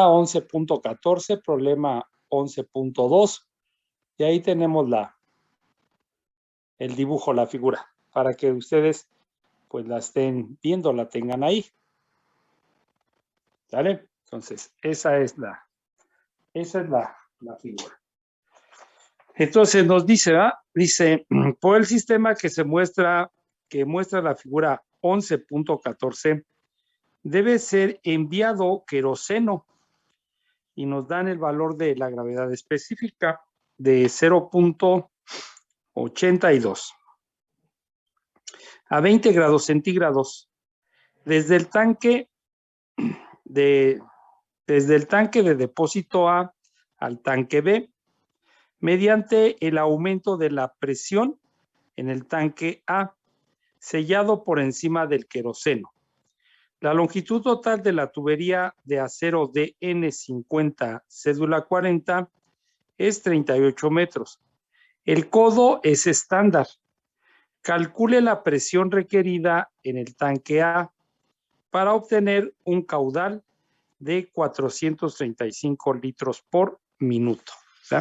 11.14, problema 11.2, y ahí tenemos el dibujo, la figura, para que ustedes pues la estén viendo, la tengan ahí. ¿Vale? Entonces, esa es la figura. Entonces nos dice, dice, por el sistema que muestra la figura 11.14, debe ser enviado queroseno, y nos dan el valor de la gravedad específica de 0.82 a 20 grados centígrados desde el tanque de depósito A al tanque B, mediante el aumento de la presión en el tanque A, sellado por encima del queroseno. La longitud total de la tubería de acero DN50 cédula 40 es 38 metros. El codo es estándar. Calcule la presión requerida en el tanque A para obtener un caudal de 435 litros por minuto. ¿Sí?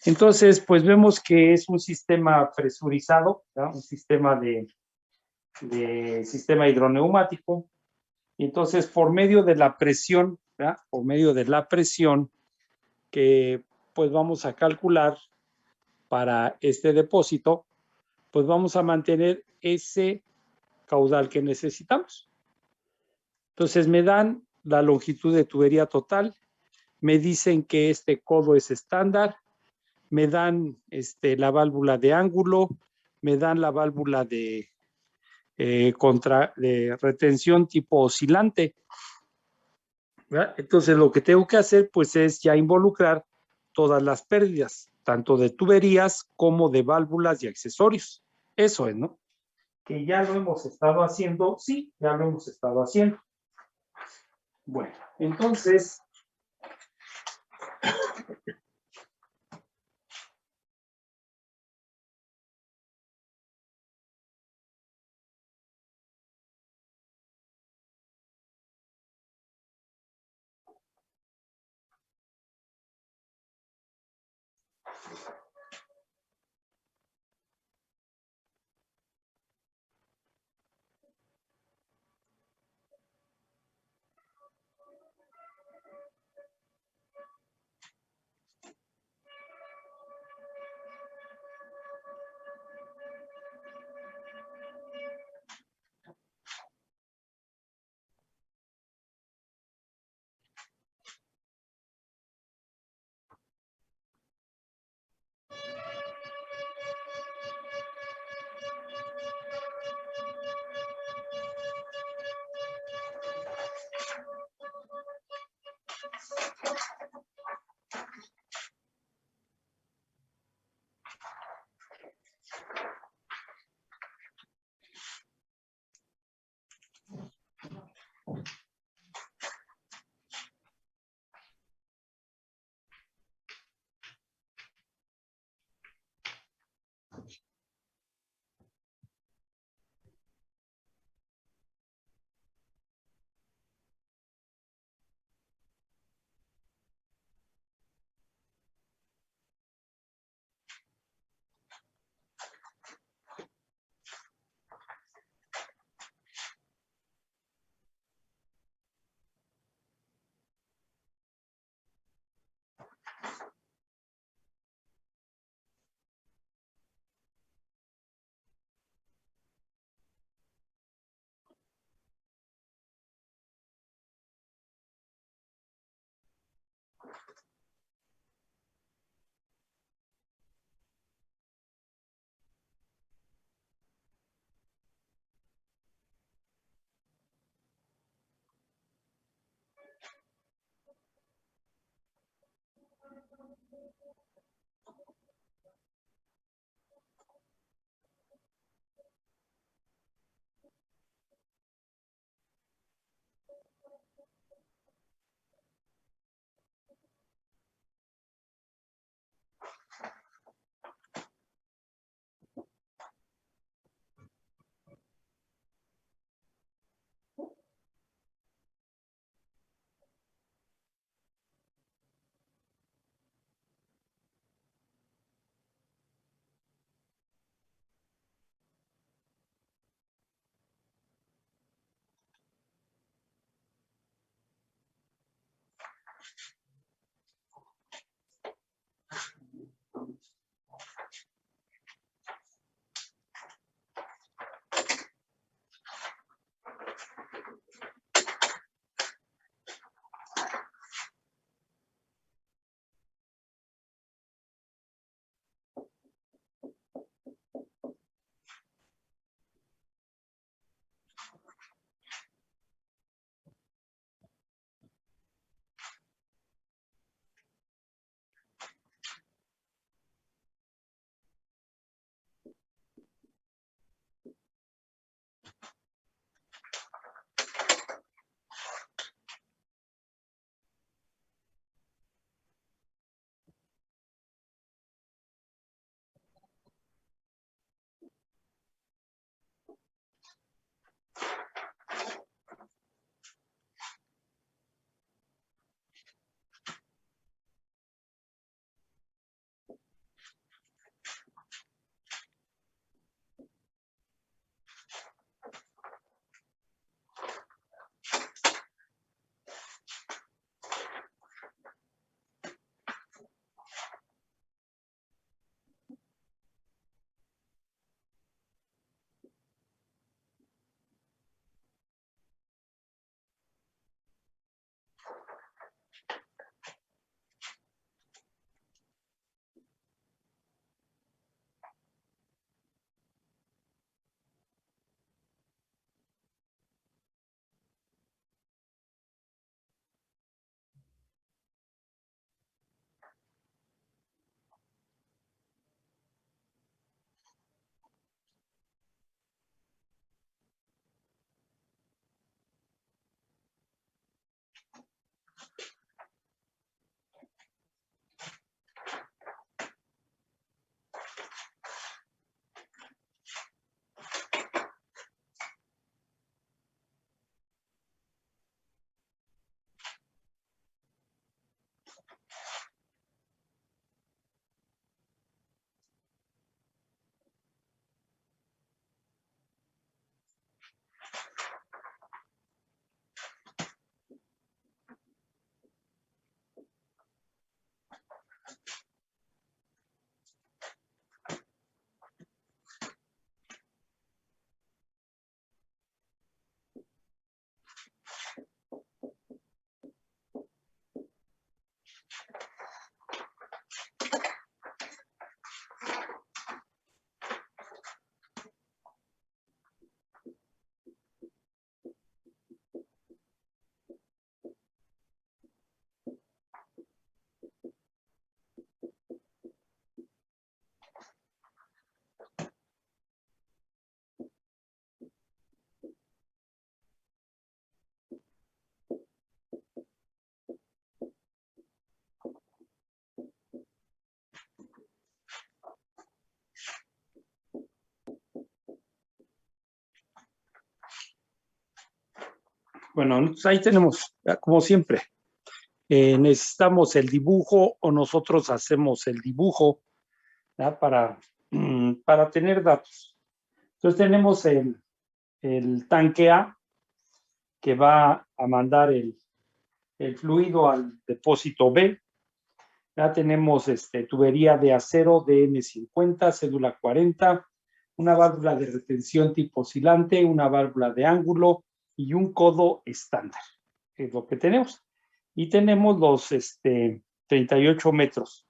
Entonces, pues vemos que es un sistema presurizado, ¿sí? Un sistema de sistema hidroneumático. Entonces, por medio de la presión, ¿sí? Por medio de la presión que pues vamos a calcular para este depósito, pues vamos a mantener ese caudal que necesitamos. Entonces me dan la longitud de tubería total, me dicen que este codo es estándar, me dan la válvula de ángulo, me dan la válvula de retención tipo oscilante. ¿Verdad? Entonces lo que tengo que hacer pues es ya involucrar todas las pérdidas, tanto de tuberías como de válvulas y accesorios. Eso es, ¿no? Que ya lo hemos estado haciendo, sí, ya lo hemos estado haciendo. Bueno, entonces, Bueno, entonces ahí tenemos, como siempre, necesitamos el dibujo o nosotros hacemos el dibujo, ¿ya? Para tener datos. Entonces tenemos el tanque A que va a mandar el fluido al depósito B. Ya tenemos tubería de acero DN50, cédula 40, una válvula de retención tipo oscilante, una válvula de ángulo y un codo estándar. Es lo que tenemos. Y tenemos los 38 metros,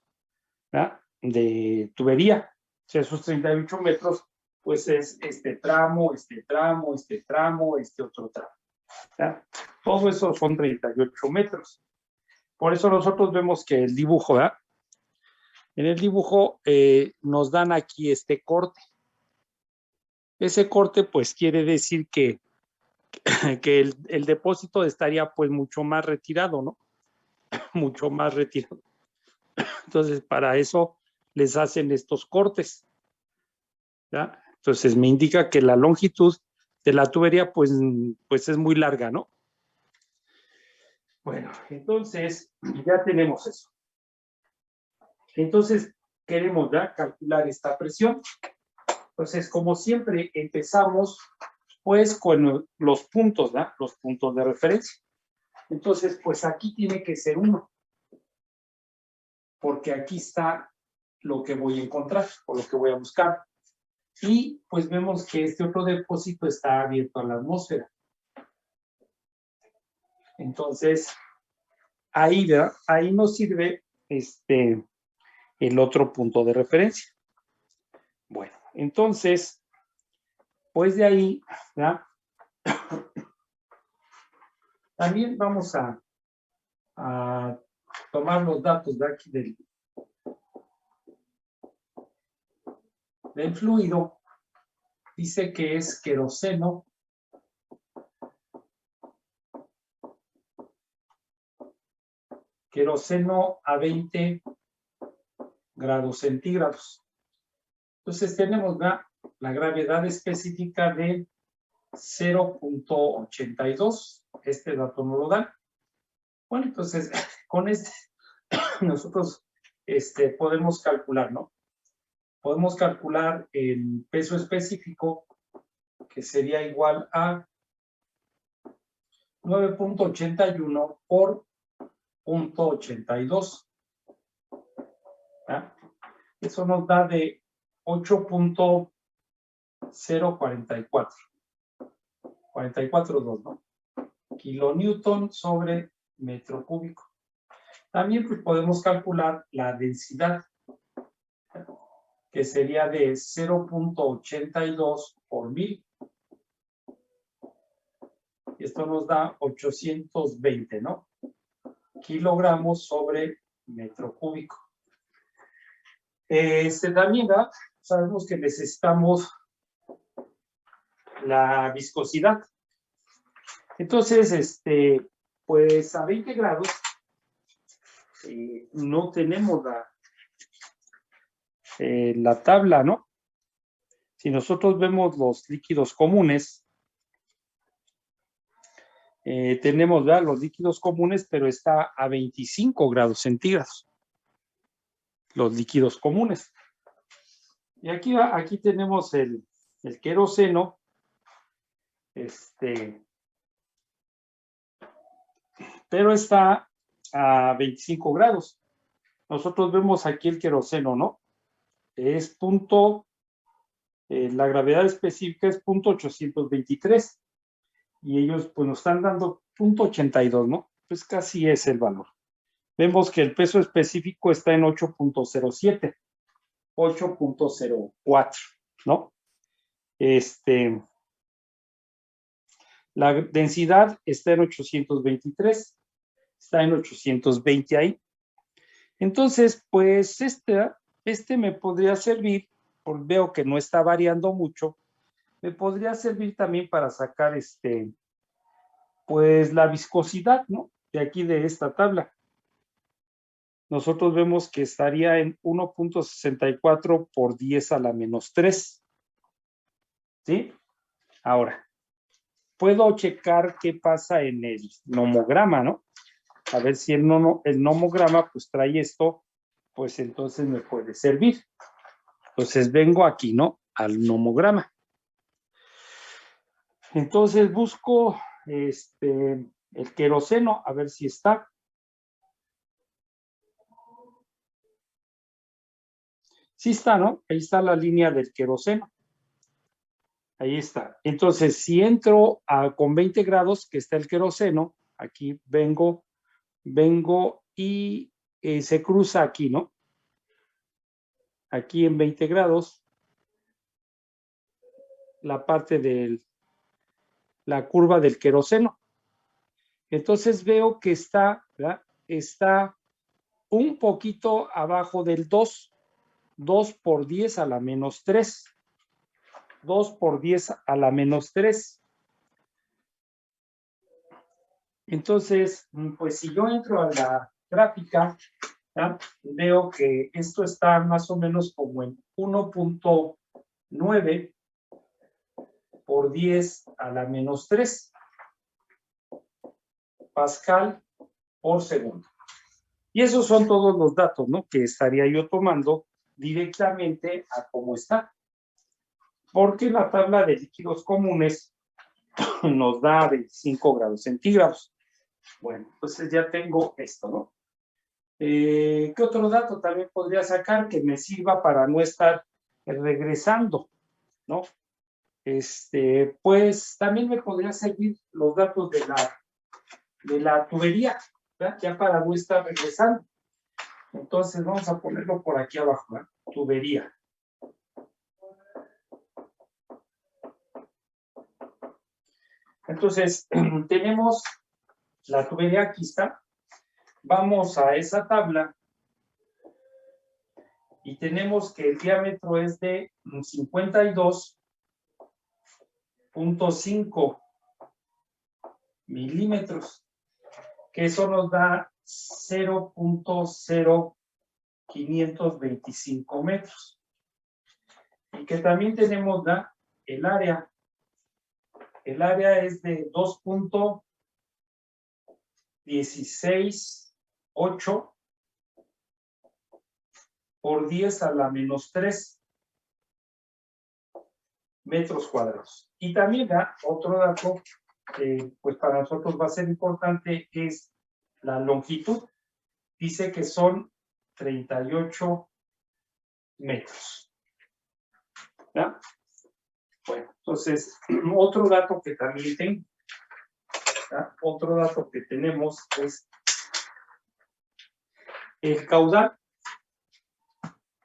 ¿ya? De tubería. O sea, esos 38 metros, pues es este tramo, este tramo, este tramo, este otro tramo, ¿ya? Todo eso son 38 metros. Por eso nosotros vemos que el dibujo, ¿verdad? En el dibujo nos dan aquí este corte. Ese corte pues quiere decir que el depósito estaría pues mucho más retirado, ¿no? Mucho más retirado. Entonces para eso les hacen estos cortes, ¿ya? Entonces me indica que la longitud de la tubería pues es muy larga, ¿no? Bueno, entonces ya tenemos eso. Entonces queremos ya calcular esta presión. Entonces, como siempre, empezamos pues con los puntos, ¿no? Los puntos de referencia. Entonces, pues aquí tiene que ser 1, porque aquí está lo que voy a encontrar, o lo que voy a buscar. Y pues vemos que este otro depósito está abierto a la atmósfera. Entonces, ahí, ¿verdad? Ahí nos sirve el otro punto de referencia. Bueno, entonces, pues de ahí, ¿verdad? También vamos a tomar los datos de aquí del fluido. Dice que es queroseno a 20 grados centígrados. Entonces tenemos la gravedad específica de 0.82. Este dato no lo dan. Bueno, entonces con nosotros podemos calcular, ¿no? Podemos calcular el peso específico, que sería igual a 9.81 por 0.82. ¿Ah? Eso nos da de 8.044. 44.2, ¿no? Kilonewton sobre metro cúbico. También pues, podemos calcular la densidad, que sería de 0.82 por 1000. Esto nos da 820, ¿no? Kilogramos sobre metro cúbico. También sabemos que necesitamos la viscosidad. Entonces, pues a 20 grados no tenemos la tabla, ¿no? Si nosotros vemos los líquidos comunes, tenemos los líquidos comunes, pero está a 25 grados centígrados. Los líquidos comunes. Y aquí tenemos el queroseno, pero está a 25 grados. Nosotros vemos aquí el queroseno, ¿no? Es la gravedad específica es 0.823 y ellos pues nos están dando 0.82, ¿no? Pues casi es el valor. Vemos que el peso específico está en 8.07, 8.04, ¿no? La densidad está en 823, está en 820 ahí. Entonces, pues este me podría servir, veo que no está variando mucho, me podría servir también para sacar pues la viscosidad, ¿no? De aquí de esta tabla. Nosotros vemos que estaría en 1.64 por 10 a la menos 3. ¿Sí? Ahora, puedo checar qué pasa en el nomograma, ¿no? A ver si el nomograma pues trae esto, pues entonces me puede servir. Entonces vengo aquí, ¿no? Al nomograma. Entonces busco el queroseno, a ver si está. Sí está, ¿no? Ahí está la línea del queroseno. Ahí está. Entonces, si entro con 20 grados, que está el queroseno, aquí vengo y se cruza aquí, ¿no? Aquí en 20 grados, la parte de la curva del queroseno. Entonces veo que está, ¿verdad? Está un poquito abajo del 2 por 10 a la menos 3. 2 por 10 a la menos 3. Entonces, pues si yo entro a la gráfica, ¿ya? Veo que esto está más o menos como en 1.9 por 10 a la menos 3 pascal por segundo. Y esos son todos los datos, ¿no? Que estaría yo tomando directamente a cómo está. Porque la tabla de líquidos comunes nos da 25 grados centígrados. Bueno, entonces ya tengo esto, ¿no? ¿Qué otro dato también podría sacar que me sirva para no estar regresando, ¿no? Pues también me podría servir los datos de la tubería, ¿verdad? Ya para no estar regresando. Entonces vamos a ponerlo por aquí abajo, ¿verdad? Tubería. Entonces, tenemos la tubería, aquí está. Vamos a esa tabla y tenemos que el diámetro es de 52.5 milímetros, que eso nos da 0.0525 metros. Y que también tenemos el área. El área es de 2.168 por 10 a la menos 3 metros cuadrados. Y también da otro dato que pues para nosotros va a ser importante, es la longitud. Dice que son 38 metros. ¿Ya? Bueno, entonces, otro dato que también tengo, ¿ya? Otro dato que tenemos es el caudal.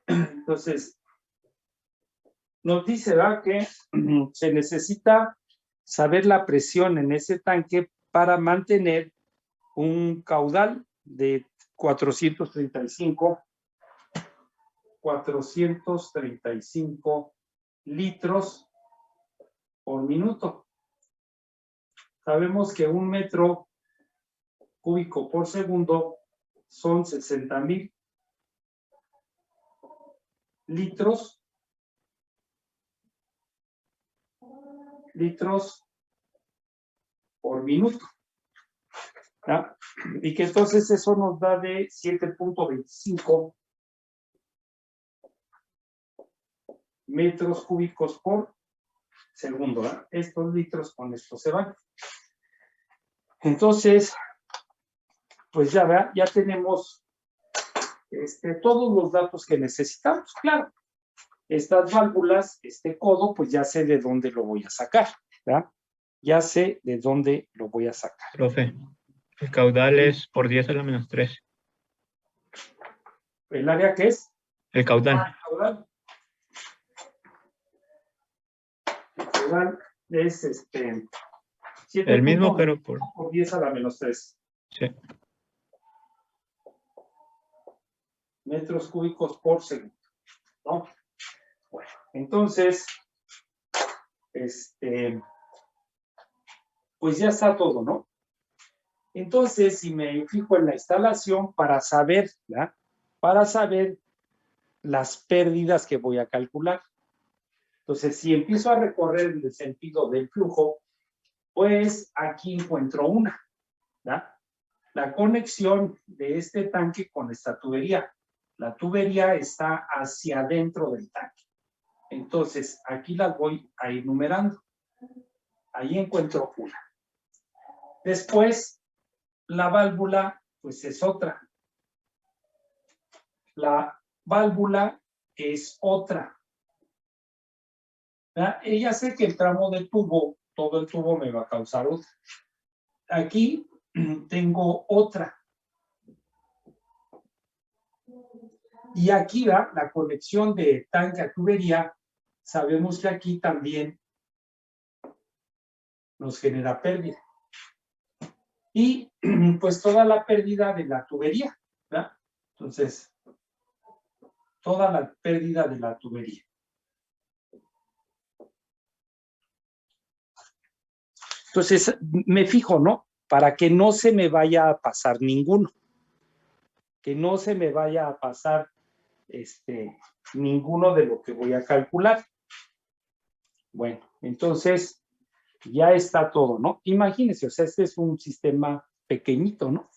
Entonces, nos dice, ¿verdad?, que se necesita saber la presión en ese tanque para mantener un caudal de 435 litros por minuto. Sabemos que 1 metro cúbico por segundo son 60,000 litros por minuto. ¿Ya? Y que entonces eso nos da de 7.25 metros cúbicos por segundo. ¿Ya? Estos litros con esto se van. Entonces, pues ya tenemos todos los datos que necesitamos. Claro, estas válvulas, este codo, pues ya sé de dónde lo voy a sacar. ¿Ya? Ya sé de dónde lo voy a sacar. Profe, el caudal es por 10 a la menos 3. ¿El área qué es? El caudal. El caudal es 7. El mismo, pero por 10 a la menos 3. Sí. Metros cúbicos por segundo, ¿no? Bueno, entonces, pues ya está todo, ¿no? Entonces, si me fijo en la instalación para saber, ¿ya? Para saber las pérdidas que voy a calcular. Entonces, si empiezo a recorrer el sentido del flujo, Pues aquí encuentro una, ¿verdad? La conexión de este tanque con esta tubería. La tubería está hacia adentro del tanque. Entonces, aquí las voy a ir numerando. Ahí encuentro una. Después, la válvula, pues es otra. La válvula es otra. ¿Verdad? Ya sé que el tramo del tubo, todo el tubo me va a causar otra. Aquí tengo otra. Y aquí va la conexión de tanque a tubería. Sabemos que aquí también nos genera pérdida. Y pues toda la pérdida de la tubería, ¿verdad? Entonces, toda la pérdida de la tubería. Entonces, me fijo, ¿no? Para que no se me vaya a pasar ninguno. Que no se me vaya a pasar ninguno de lo que voy a calcular. Bueno, entonces ya está todo, ¿no? Imagínense, o sea, este es un sistema pequeñito, ¿no?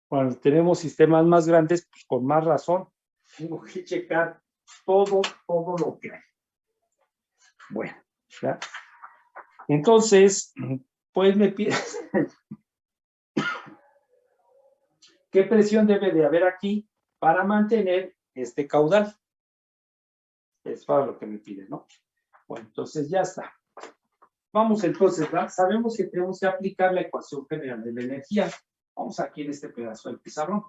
Cuando tenemos sistemas más grandes, pues con más razón, tengo que checar todo lo que hay. Bueno, ¿ya? Entonces, pues me pides qué presión debe de haber aquí para mantener este caudal. Es para lo que me pide, ¿no? Bueno, entonces ya está. Vamos entonces, ¿verdad? Sabemos que tenemos que aplicar la ecuación general de la energía. Vamos aquí en este pedazo del pizarrón.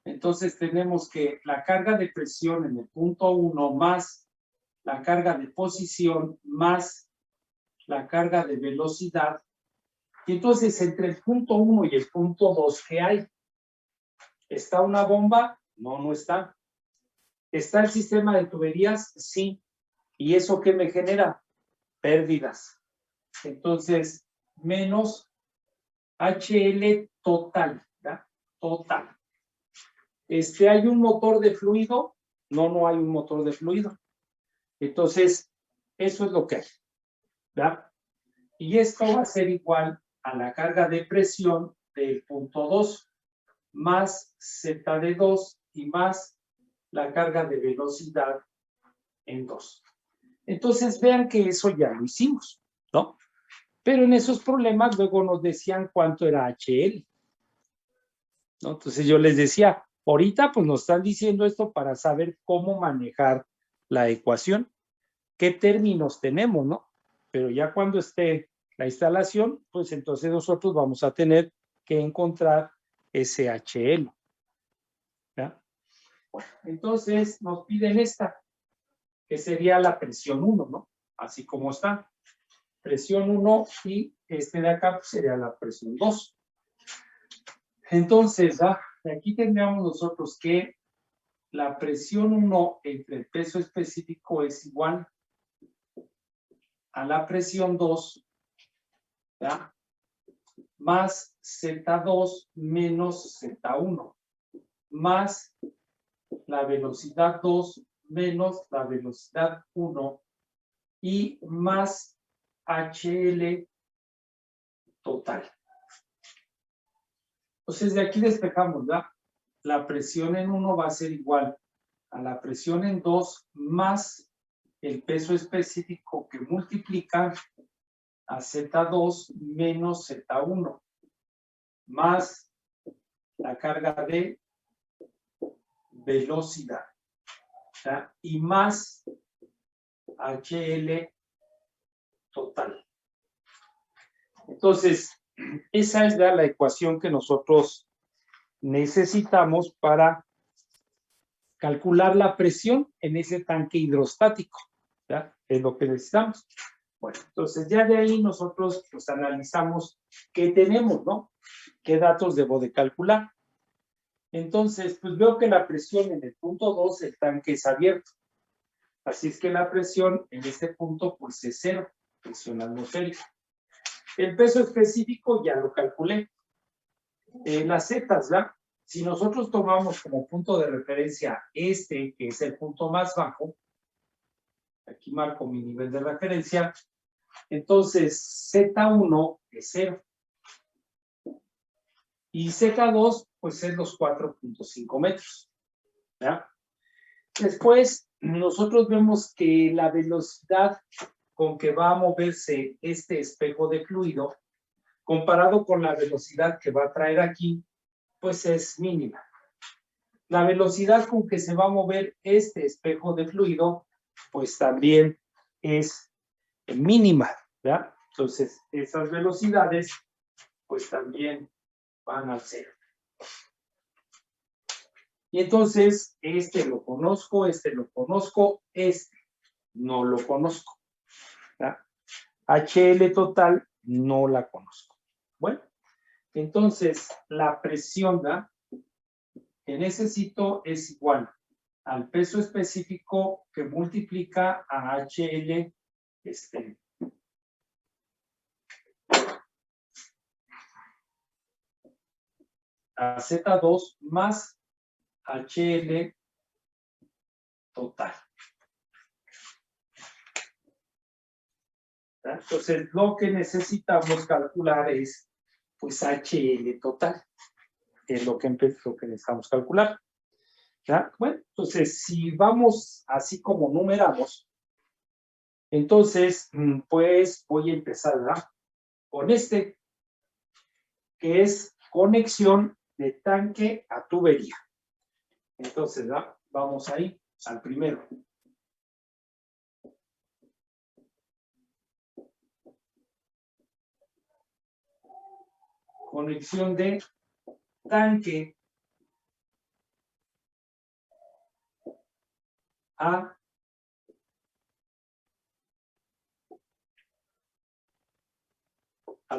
Entonces tenemos que la carga de presión en el punto 1 más la carga de posición más la carga de velocidad. Y entonces entre el punto 1 y el punto 2, ¿qué hay? ¿Está una bomba? No, no está. ¿Está el sistema de tuberías? Sí. ¿Y eso qué me genera? Pérdidas. Entonces, menos HL total, ¿verdad? Total. ¿Hay un motor de fluido? No, no hay un motor de fluido. Entonces, eso es lo que hay, ¿verdad? Y esto va a ser igual a la carga de presión del punto 2 más Z de 2 y más la carga de velocidad en 2. Entonces, vean que eso ya lo hicimos, ¿no? Pero en esos problemas luego nos decían cuánto era HL, ¿no? Entonces yo les decía, ahorita pues nos están diciendo esto para saber cómo manejar la ecuación, qué términos tenemos, ¿no? Pero ya cuando esté la instalación, pues entonces nosotros vamos a tener que encontrar ese HL. ¿Ya? Bueno, entonces nos piden esta, que sería la presión 1, ¿no? Así como está. Presión 1 y de acá pues, sería la presión 2. Entonces, aquí tendríamos nosotros que la presión 1 entre el peso específico es igual a la presión 2, ¿ya? Más Z2 menos Z1, más la velocidad 2 menos la velocidad 1 y más HL total. Entonces, de aquí despejamos, ¿verdad? La presión en 1 va a ser igual a la presión en 2 más el peso específico que multiplica a Z2 menos Z1 más la carga de velocidad, ¿ya? Y más HL total. Entonces, esa es la ecuación que nosotros necesitamos para calcular la presión en ese tanque hidrostático, ¿ya? Es lo que necesitamos. Bueno, entonces ya de ahí nosotros pues analizamos qué tenemos, ¿no? ¿Qué datos debo de calcular? Entonces, pues veo que la presión en el punto 2, el tanque es abierto. Así es que la presión en este punto pues es 0, presión atmosférica. El peso específico ya lo calculé. Las zetas, ¿verdad? Si nosotros tomamos como punto de referencia que es el punto más bajo, aquí marco mi nivel de referencia, Entonces, Z1 es 0. Y Z2, pues es los 4.5 metros. ¿Ya? Después, nosotros vemos que la velocidad con que va a moverse este espejo de fluido, comparado con la velocidad que va a traer aquí, pues es mínima. La velocidad con que se va a mover este espejo de fluido, pues también es mínima, ¿verdad? Entonces, esas velocidades, pues también van al 0. Y entonces, este lo conozco, este lo conozco, este no lo conozco. ¿Verdad? HL total no la conozco. Bueno, entonces, la presión que necesito es igual al peso específico que multiplica a HL a Z2 más HL total. Entonces, lo que necesitamos calcular es, pues, HL total. Es lo que necesitamos calcular. ¿Ya? Bueno, entonces, si vamos así como numeramos, entonces, pues, voy a empezar, ¿verdad? Con este, que es conexión de tanque a tubería. Entonces, ¿verdad? Vamos ahí al primero. Conexión de tanque a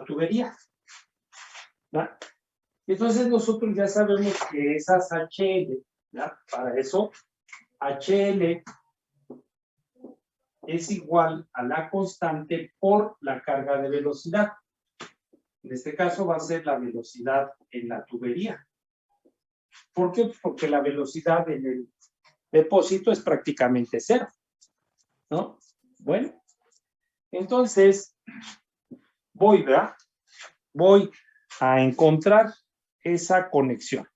tubería. ¿Verdad? Entonces nosotros ya sabemos que esas HL, ¿verdad? Para eso, HL es igual a la constante por la carga de velocidad. En este caso va a ser la velocidad en la tubería. ¿Por qué? Porque la velocidad en el depósito es prácticamente 0. ¿No? Bueno, entonces voy, ¿verdad? Voy a encontrar esa conexión.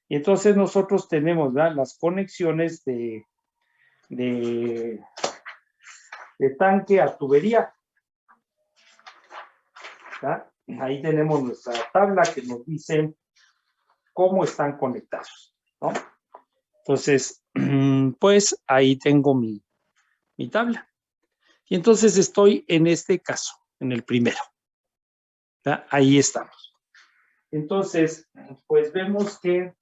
Y entonces nosotros tenemos, ¿verdad?, las conexiones de tanque a tubería. ¿Verdad? Ahí tenemos nuestra tabla que nos dice cómo están conectados, ¿no? Entonces, pues ahí tengo mi tabla. Y entonces estoy en este caso, en el primero. ¿Verdad? Ahí estamos. Entonces, pues vemos que,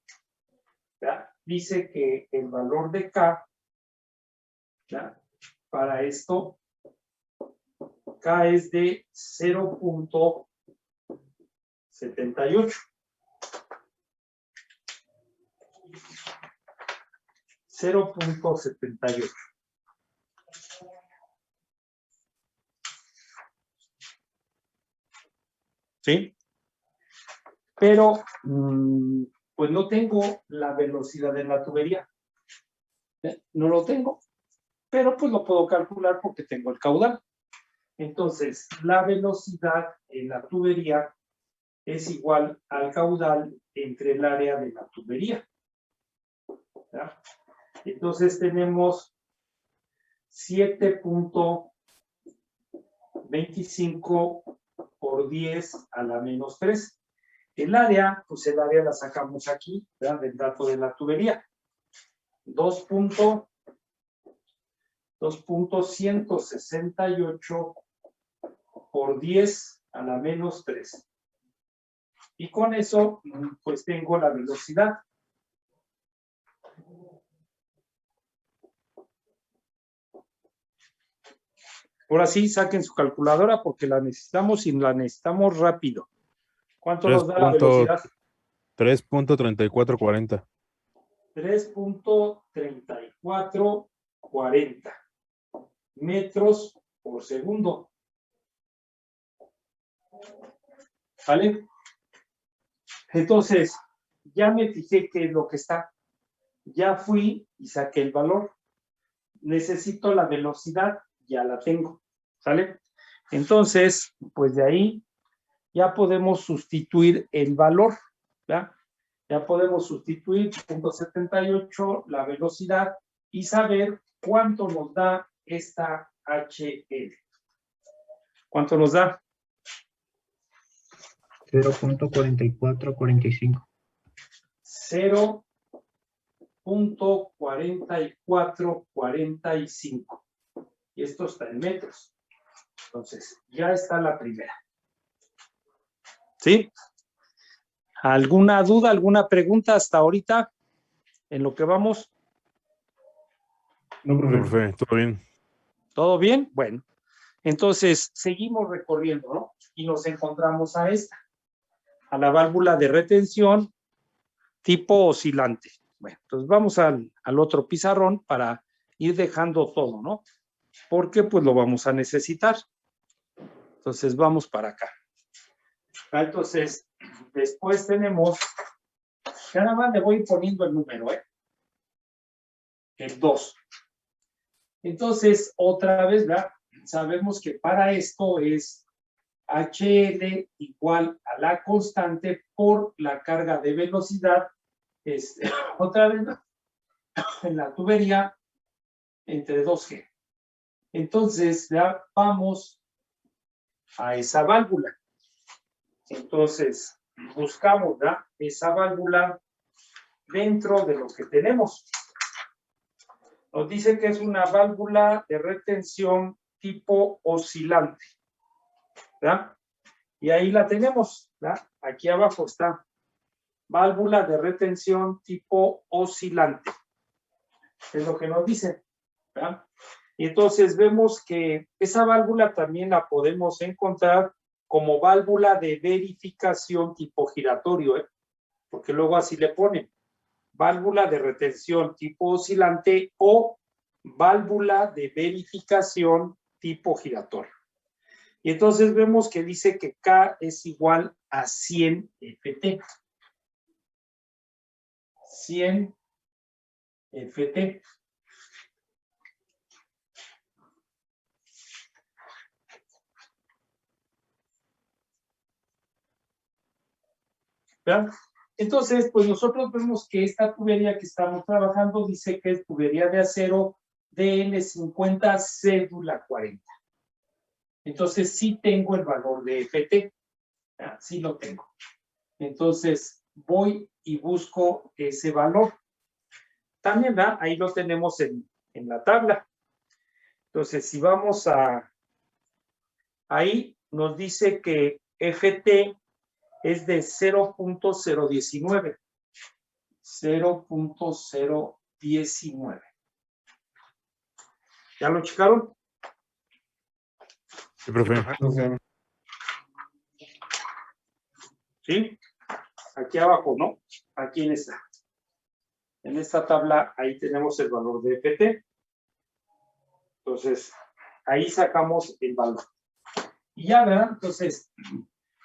¿verdad?, dice que el valor de K, ¿verdad?, para esto, K es de 0.78. 0.78. ¿Sí? Pero, pues no tengo la velocidad de la tubería. No lo tengo. Pero pues lo puedo calcular porque tengo el caudal. Entonces, la velocidad en la tubería es igual al caudal entre el área de la tubería. ¿Ya? Entonces tenemos 7.25 por 10 a la menos 3. El área, pues el área la sacamos aquí, ¿verdad?, del dato de la tubería. 2.168 por 10 a la menos 3. Y con eso, pues tengo la velocidad. Ahora sí, saquen su calculadora porque la necesitamos y la necesitamos rápido. ¿Cuánto nos da la velocidad? 3.3440. 3.3440 metros por segundo. ¿Vale? Entonces, ya me fijé qué es lo que está. Ya fui y saqué el valor. Necesito la velocidad, ya la tengo. ¿Sale? Entonces, pues de ahí ya podemos sustituir el valor, ¿verdad? Ya podemos sustituir 0.78 la velocidad y saber cuánto nos da esta HL. ¿Cuánto nos da? 0.4445. 0.4445. Y esto está en metros. Entonces, ya está la primera. ¿Sí? ¿Alguna duda, alguna pregunta hasta ahorita en lo que vamos? No, profe, todo bien. ¿Todo bien? Bueno, entonces seguimos recorriendo, ¿no? Y nos encontramos a esta, a la válvula de retención tipo oscilante. Bueno, entonces vamos al otro pizarrón para ir dejando todo, ¿no? Porque pues lo vamos a necesitar. Entonces vamos para acá. Entonces, después tenemos, nada más le voy poniendo el número, ¿eh? El 2. Entonces, otra vez, ¿verdad? Sabemos que para esto es HL igual a la constante por la carga de velocidad, otra vez, ¿no? En la tubería entre 2G. Entonces, ya vamos a esa válvula. Entonces, buscamos, ¿verdad? Esa válvula dentro de lo que tenemos. Nos dice que es una válvula de retención tipo oscilante, ¿verdad? Y ahí la tenemos, ¿verdad? Aquí abajo está. Válvula de retención tipo oscilante. Es lo que nos dice, ¿verdad? Y entonces vemos que esa válvula también la podemos encontrar como válvula de verificación tipo giratorio, ¿eh? Porque luego así le ponen. Válvula de retención tipo oscilante o válvula de verificación tipo giratorio. Y entonces vemos que dice que K es igual a 100 FT. 100 FT. ¿Verdad? Entonces, pues nosotros vemos que esta tubería que estamos trabajando dice que es tubería de acero DN50 cédula 40. Entonces, sí tengo el valor de FT. ¿Verdad? Sí lo tengo. Entonces, voy y busco ese valor. También, ¿verdad? Ahí lo tenemos en la tabla. Entonces, si vamos a... Ahí nos dice que FT es de 0.019. 0.019. ¿Ya lo checaron? Sí, profe. ¿Sí? Aquí abajo, ¿no? Aquí en esta. En esta tabla, ahí tenemos el valor de FT. Entonces, ahí sacamos el valor. Y ya, ¿verdad? Entonces,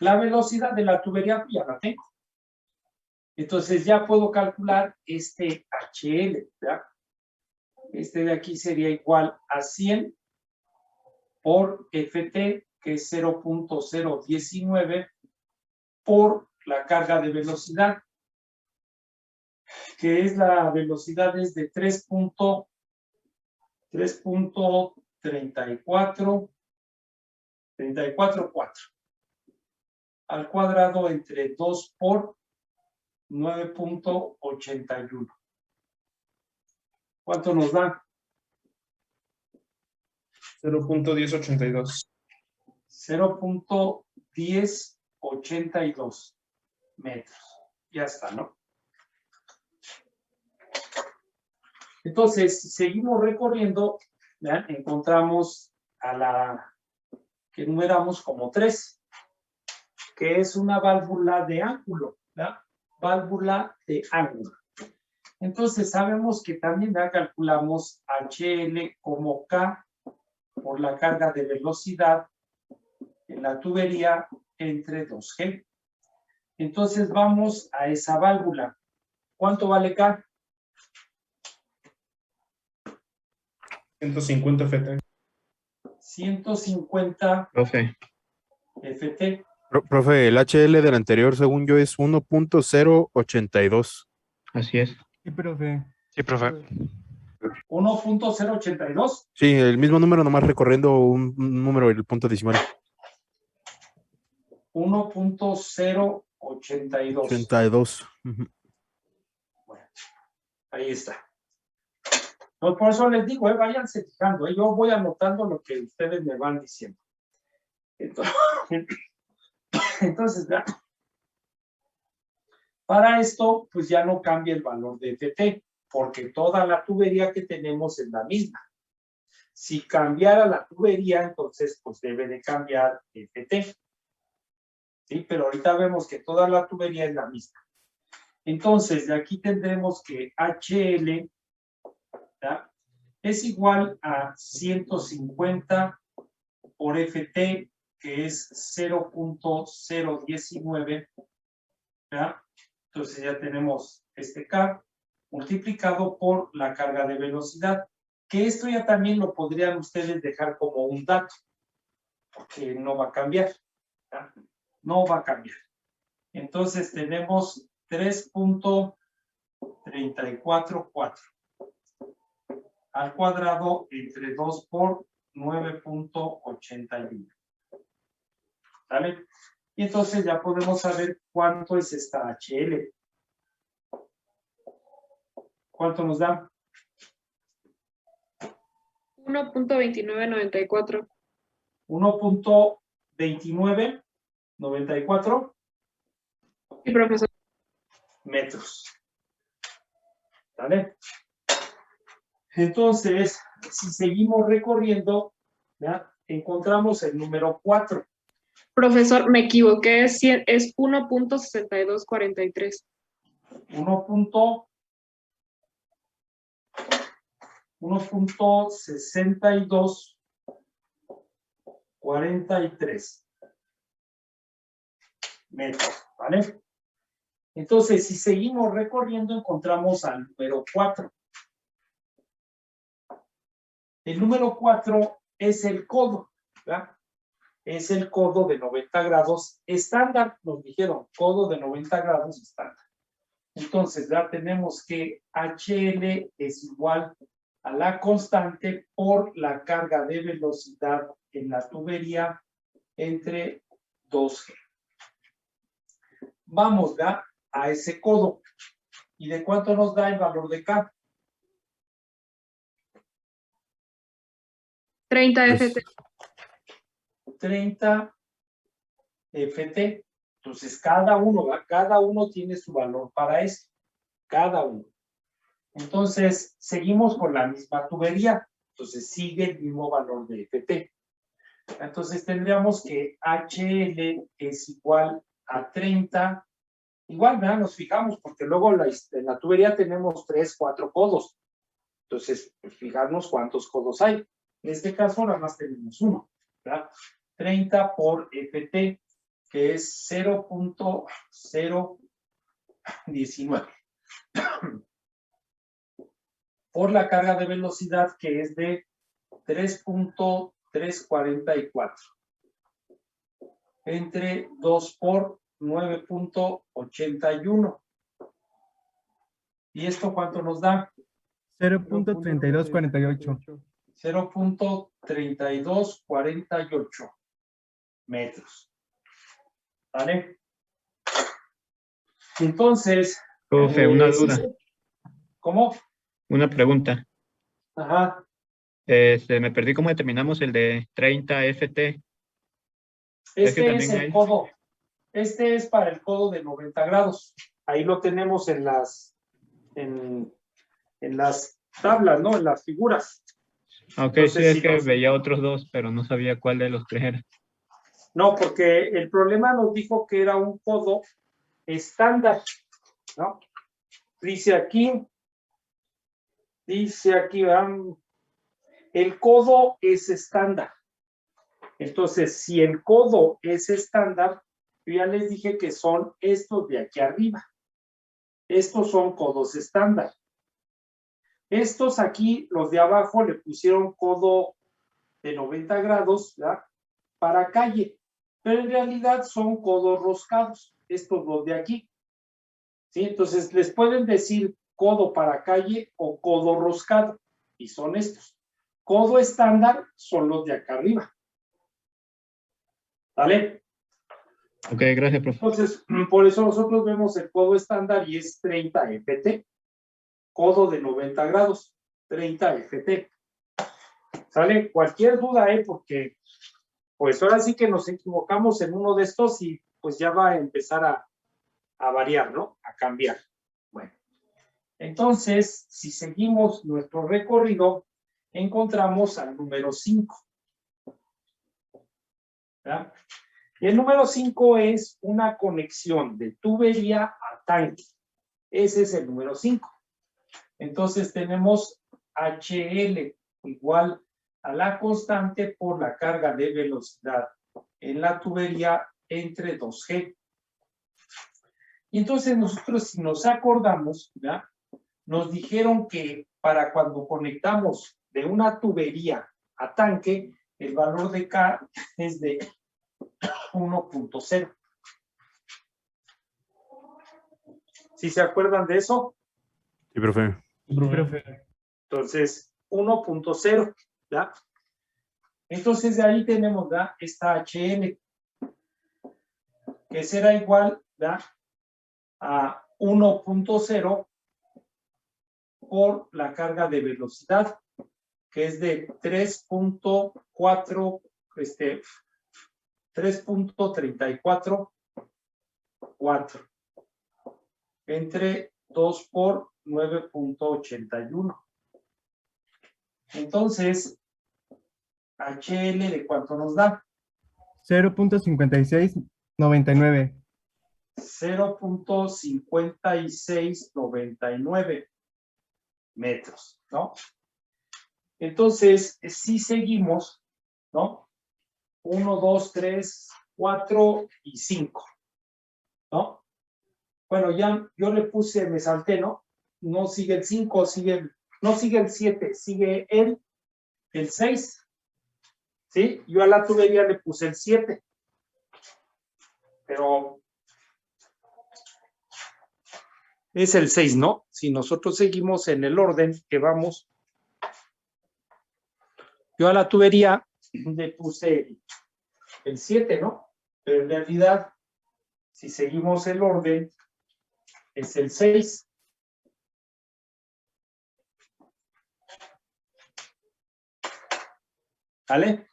la velocidad de la tubería ya la tengo. Entonces, ya puedo calcular este HL, ¿verdad? Este de aquí sería igual a 100 por FT, que es 0.019, por la carga de velocidad, que es la velocidad es de 3.34 al cuadrado entre 2 por 9.81. ¿Cuánto nos da? 0.1082. 0.1082 metros. Ya está, ¿no? Entonces, si seguimos recorriendo, ¿vean? Encontramos a la que enumeramos como 3, que es una válvula de ángulo, ¿verdad? Válvula de ángulo. Entonces, sabemos que también ya calculamos HL como K por la carga de velocidad en la tubería entre 2G. Entonces, vamos a esa válvula. ¿Cuánto vale K? 150 FT. 150 Profe, FT. Profe, el HL del anterior, según yo, es 1.082. así es. Sí, profe. Sí, profe. 1.082. Sí, el mismo número, nomás recorriendo un número, el punto decimal. 1.082. 82. Ujú. Bueno, ahí está. Pues por eso les digo, váyanse fijando, yo voy anotando lo que ustedes me van diciendo. Entonces, vean, para esto, pues ya no cambia el valor de FT, porque toda la tubería que tenemos es la misma. Si cambiara la tubería, entonces pues debe de cambiar FT. ¿Sí? Pero ahorita vemos que toda la tubería es la misma. Entonces, de aquí tendremos que HL, ¿ya?, es igual a 150 por FT, que es 0.019, ¿ya? Entonces ya tenemos este K multiplicado por la carga de velocidad, que esto ya también lo podrían ustedes dejar como un dato, porque no va a cambiar, ¿ya? No va a cambiar. Entonces tenemos 3.344 al cuadrado entre 2 por 9.81. ¿Vale? Y entonces ya podemos saber cuánto es esta HL. ¿Cuánto nos da? 1.2994. 1.2994 Sí, profesor. metros. ¿Vale? Entonces, si seguimos recorriendo, ¿ya?, encontramos el número 4. Profesor, me equivoqué, es 1.6243. 1.6243 metros, ¿vale? Entonces, si seguimos recorriendo, encontramos al número 4. El número 4 es el codo, ¿verdad? Es el codo de 90 grados estándar, nos dijeron, codo de 90 grados estándar. Entonces, ya tenemos que HL es igual a la constante por la carga de velocidad en la tubería entre 2G. Vamos ya a ese codo. ¿Y de cuánto nos da el valor de K? 30 FT. 30 FT. Entonces, cada uno tiene su valor para esto. Cada uno. Entonces, seguimos con la misma tubería. Entonces, sigue el mismo valor de FT. Entonces, tendríamos que HL es igual a 30. Igual, ¿verdad? Nos fijamos, porque luego en la tubería tenemos 3, 4 codos. Entonces, pues, fijarnos cuántos codos hay. En este caso, nada más tenemos uno, ¿verdad? 30 por FT, que es 0.019. Por la carga de velocidad, que es de 3.344. Entre 2 por 9.81. ¿Y esto cuánto nos da? 0.3248. 0.3248 metros. ¿Vale? Entonces, Profe, una duda, ¿cómo? una pregunta. Ajá. Me perdí cómo determinamos el de 30 FT. Este es el codo. Este es para el codo de 90 grados. Ahí lo tenemos en las tablas, ¿no? En las figuras. Ok, Entonces, sí, es si que veía otros dos, pero no sabía cuál de los tres era. No, porque el problema nos dijo que era un codo estándar, ¿no? Dice aquí, el codo es estándar. Entonces, si el codo es estándar, yo ya les dije que son estos de aquí arriba. Estos son codos estándar. Estos aquí, los de abajo, le pusieron codo de 90 grados, ¿verdad? Para calle, pero en realidad son codos roscados, estos dos de aquí. ¿Sí? Entonces les pueden decir codo para calle o codo roscado, y son estos. Codo estándar son los de acá arriba. ¿Vale? Ok, gracias, profesor. Entonces, por eso nosotros vemos el codo estándar y es 30 FT. Codo de 90 grados, 30 FT. ¿Sale? Cualquier duda, porque pues ahora sí que nos equivocamos en uno de estos y pues ya va a empezar a variar, ¿no? A cambiar. Bueno, entonces, si seguimos nuestro recorrido, encontramos al número 5. ¿Verdad? Y el número 5 es una conexión de tubería a tanque. Ese es el número 5. Entonces tenemos HL igual a la constante por la carga de velocidad en la tubería entre 2G. Y entonces nosotros, si nos acordamos, ¿verdad? Nos dijeron que para cuando conectamos de una tubería a tanque, el valor de K es de 1.0. ¿Sí se acuerdan de eso? Sí, profe. Entonces, 1.0, ¿ya? Entonces, de ahí tenemos, ¿ya? Esta HL, que será igual, ¿ya? A 1.0 por la carga de velocidad, que es de 3.4, 3.344 entre 2 por 9.81. Entonces, HL de cuánto nos da? 0.5699. 0.5699 metros, ¿no? Entonces, si seguimos, ¿no? 1, 2, 3, 4 y 5, ¿no? Bueno, ya yo le puse, me salté, ¿no? No sigue el 5, no sigue el 7, sigue el 6, ¿sí? Yo a la tubería le puse el 7, pero es el 6, ¿no? Si nosotros seguimos en el orden que vamos, yo a la tubería le puse el 7, ¿no? Pero en realidad, si seguimos el orden, es el 6. ¿Vale?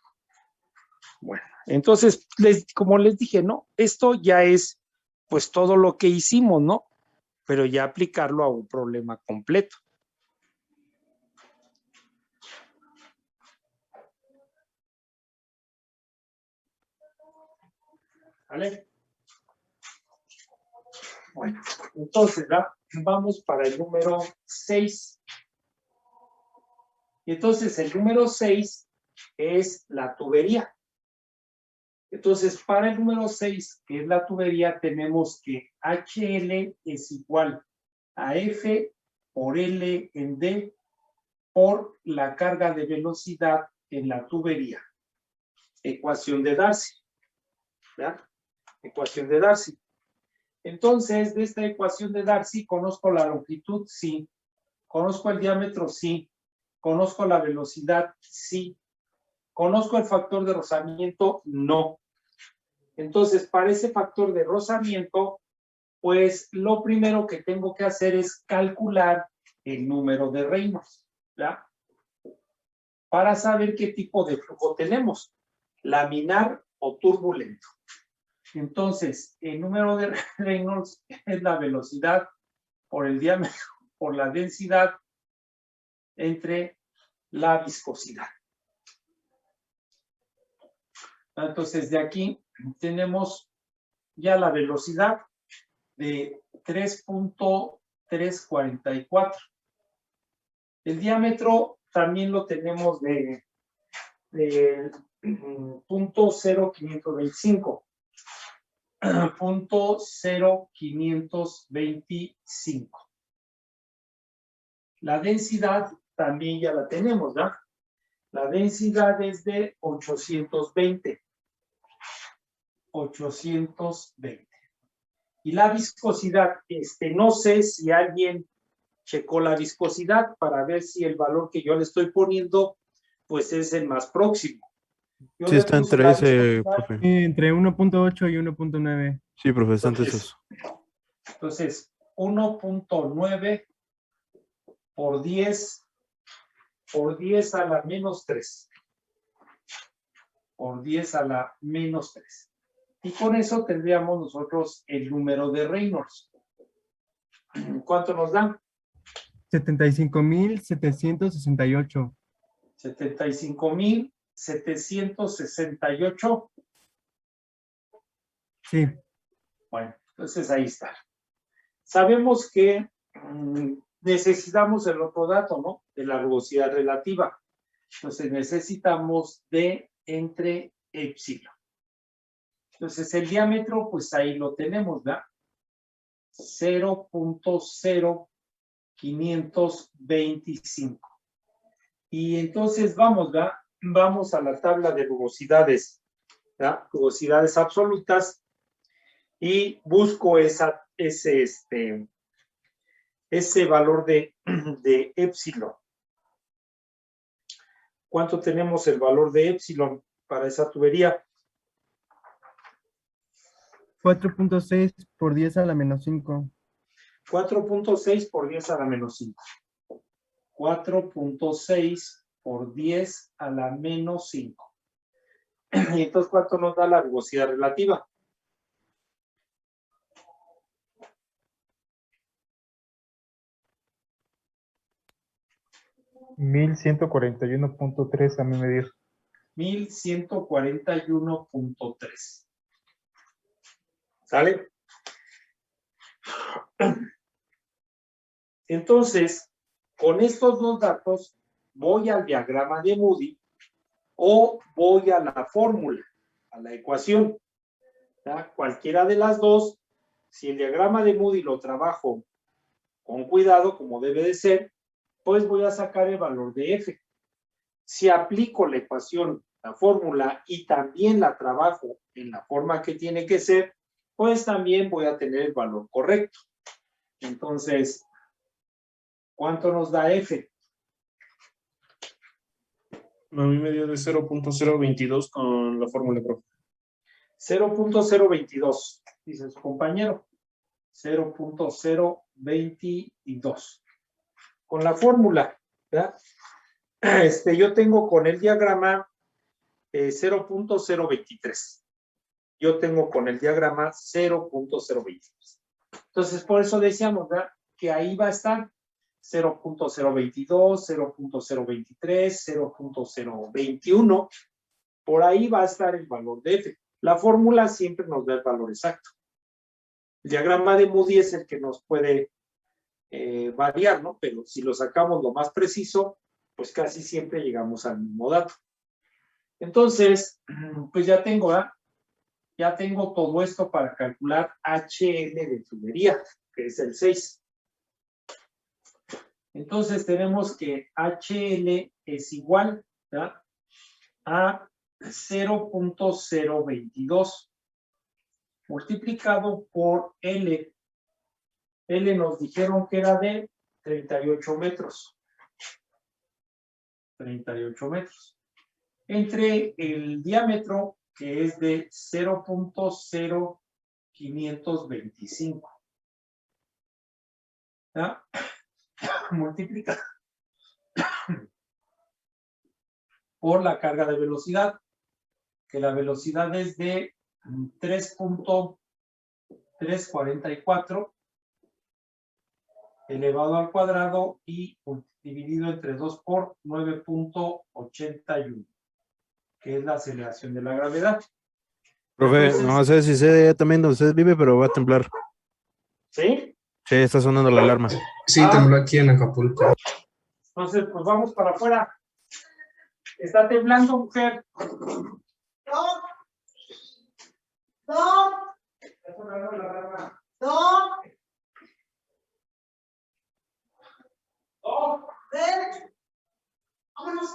Bueno, entonces, como les dije, ¿no? Esto ya es, pues, todo lo que hicimos, ¿no? Pero ya aplicarlo a un problema completo. ¿Vale? Bueno, entonces, vamos para el número 6. Y entonces, el número 6 es la tubería. Entonces, para el número 6, que es la tubería, tenemos que HL es igual a F por L en D por la carga de velocidad en la tubería. Ecuación de Darcy. ¿Verdad? Ecuación de Darcy. Entonces, de esta ecuación de Darcy, conozco la longitud, sí. Conozco el diámetro, sí. Conozco la velocidad, sí. ¿Conozco el factor de rozamiento? No. Entonces, para ese factor de rozamiento, pues lo primero que tengo que hacer es calcular el número de Reynolds, ¿ya? Para saber qué tipo de flujo tenemos, laminar o turbulento. Entonces, el número de Reynolds es la velocidad por el diámetro, por la densidad entre la viscosidad. Entonces, de aquí tenemos ya la velocidad de 3.344. El diámetro también lo tenemos de .0525. 0.0525. La densidad también ya la tenemos, ¿verdad? La densidad es de 820. 820. Y la viscosidad, no sé si alguien checó la viscosidad para ver si el valor que yo le estoy poniendo, pues es el más próximo. Yo Sí, le está puse entre la ese, viscosidad, profe. Entre 1.8 y 1.9. Sí, profe, están Entonces, esos. Entonces, 1.9 por 10 a la menos 3. Por 10 a la menos 3. Y con eso tendríamos nosotros el número de Reynolds. ¿Cuánto nos da? 75,768. 75,768. Sí. Bueno, entonces ahí está. Sabemos que necesitamos el otro dato, ¿no? De la rugosidad relativa. Entonces necesitamos D entre epsilon. Entonces el diámetro, pues ahí lo tenemos, ¿verdad? 0.0525. Y entonces vamos, ¿verdad? Vamos a la tabla de rugosidades, ¿verdad? Rugosidades absolutas y busco ese valor de epsilon. ¿Cuánto tenemos el valor de epsilon para esa tubería? 4.6 por 10 a la menos 5. 4.6 por 10 a la menos 5. 4.6 por 10 a la menos 5. Y entonces, ¿cuánto nos da la rugosidad relativa? $1,141.3 a mí me dio. 1141.3. ¿Sale? Entonces, con estos dos datos, voy al diagrama de Moody o voy a la fórmula, a la ecuación. ¿Ya? Cualquiera de las dos, si el diagrama de Moody lo trabajo con cuidado, como debe de ser, pues voy a sacar el valor de F. Si aplico la ecuación, la fórmula, y también la trabajo en la forma que tiene que ser, pues también voy a tener el valor correcto. Entonces, ¿cuánto nos da F? A mí me dio de 0.022 con la fórmula, profe. 0.022, dice su compañero. 0.022. Con la fórmula, ¿verdad? Yo tengo con el diagrama 0.023. Yo tengo con el diagrama 0.023. Entonces, por eso decíamos, ¿verdad? Que ahí va a estar 0.022, 0.023, 0.021. Por ahí va a estar el valor de F. La fórmula siempre nos da el valor exacto. El diagrama de Moody es el que nos puede variar, ¿no? Pero si lo sacamos lo más preciso, pues casi siempre llegamos al mismo dato. Entonces, pues ya tengo, ¿verdad? Ya tengo todo esto para calcular HL de tubería, que es el 6. Entonces tenemos que HL es igual, ¿verdad? A 0.022 multiplicado por L. L nos dijeron que era de 38 metros. 38 metros. Entre el diámetro, que es de 0.0525. ¿Ya? Multiplica por la carga de velocidad, que la velocidad es de 3.344 elevado al cuadrado y dividido entre 2 por 9.81, que es la aceleración de la gravedad. Profe, Entonces, no sé si sé también donde usted vive, pero va a temblar. ¿sí? Sí, está sonando la alarma. Sí, tembló aquí en Acapulco. Entonces, pues vamos para afuera. ¿Está temblando, mujer? No. No. Está sonando la alarma. No. ¡Oh! Ven. Vámonos.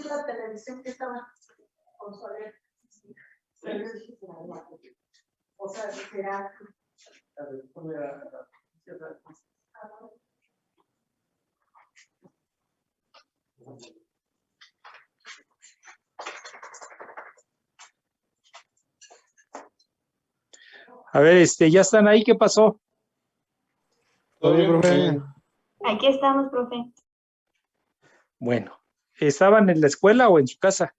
la televisión que estaba con su alerta. O sea, será. A ver, ¿ya están ahí? ¿Qué pasó? Todo bien, profe. bien. Aquí estamos, profe. Bueno, ¿estaban en la escuela o en su casa?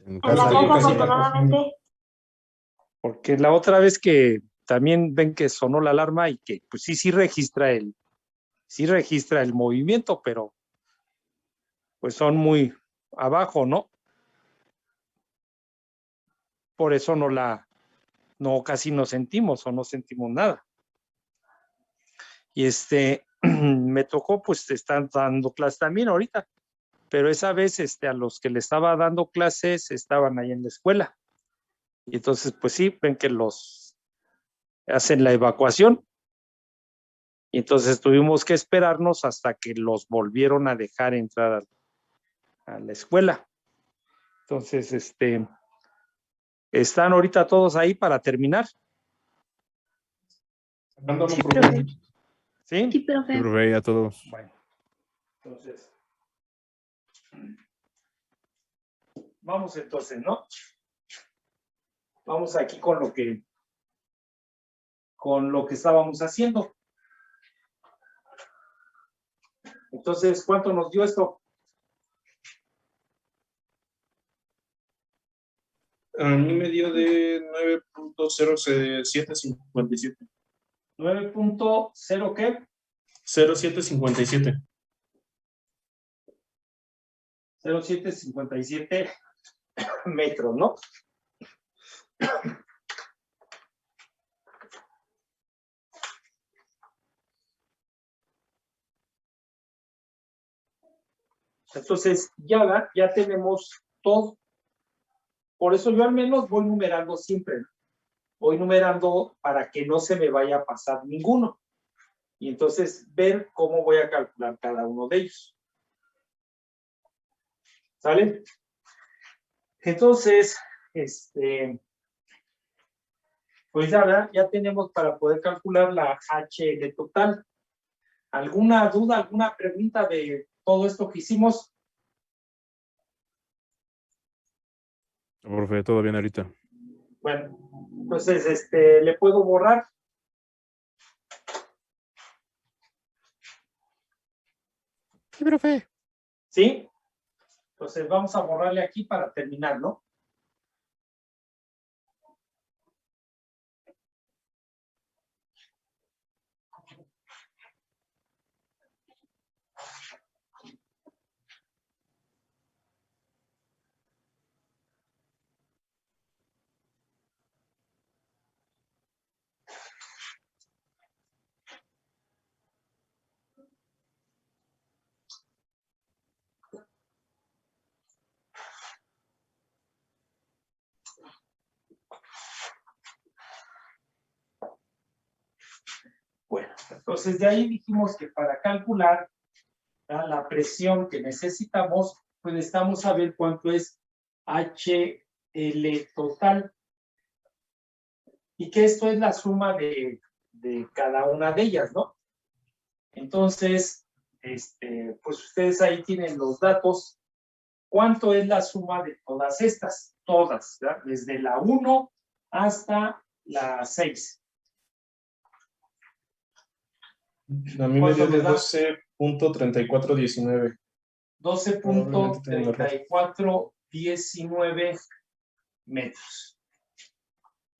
En En la casa. casa, casita. afortunadamente. Porque la otra vez que también ven que sonó la alarma y que pues sí registra el movimiento, pero pues son muy abajo, ¿no? Por eso casi no sentimos o no sentimos nada. Y me tocó, pues están dando clases también ahorita, pero esa vez a los que le estaba dando clases estaban ahí en la escuela. Y entonces, pues sí, ven que los hacen la evacuación. Y entonces tuvimos que esperarnos hasta que los volvieron a dejar entrar a la escuela. Entonces, están ahorita todos ahí para terminar. Andamos, Sí, profe. profe. ¿Sí? Sí, profe. Sí, profe, a todos. Bueno, entonces, vamos entonces, ¿no? Vamos aquí con lo que estábamos haciendo. Entonces, ¿cuánto nos dio esto? A mí me dio de 9.0757. 9.0 ¿qué? 0757. 0757 metros, ¿no? Entonces, ya tenemos todo. Por eso yo al menos voy numerando siempre. Voy numerando para que no se me vaya a pasar ninguno. Y entonces ver cómo voy a calcular cada uno de ellos. ¿Sale? Entonces, pues ya tenemos para poder calcular la HL total. ¿Alguna duda, alguna pregunta de todo esto que hicimos? Profe, todo bien ahorita. Bueno, entonces, ¿le puedo borrar? Sí, profe. ¿Sí? Entonces vamos a borrarle aquí para terminar, ¿no? Bueno, entonces de ahí dijimos que para calcular la presión que necesitamos, pues necesitamos saber cuánto es HL total. Y que esto es la suma de cada una de ellas, ¿no? Entonces, pues ustedes ahí tienen los datos. ¿Cuánto es la suma de todas estas? Todas, ¿verdad? Desde la 1 hasta la 6. A mí me dio de 12.3419. 12.3419 metros.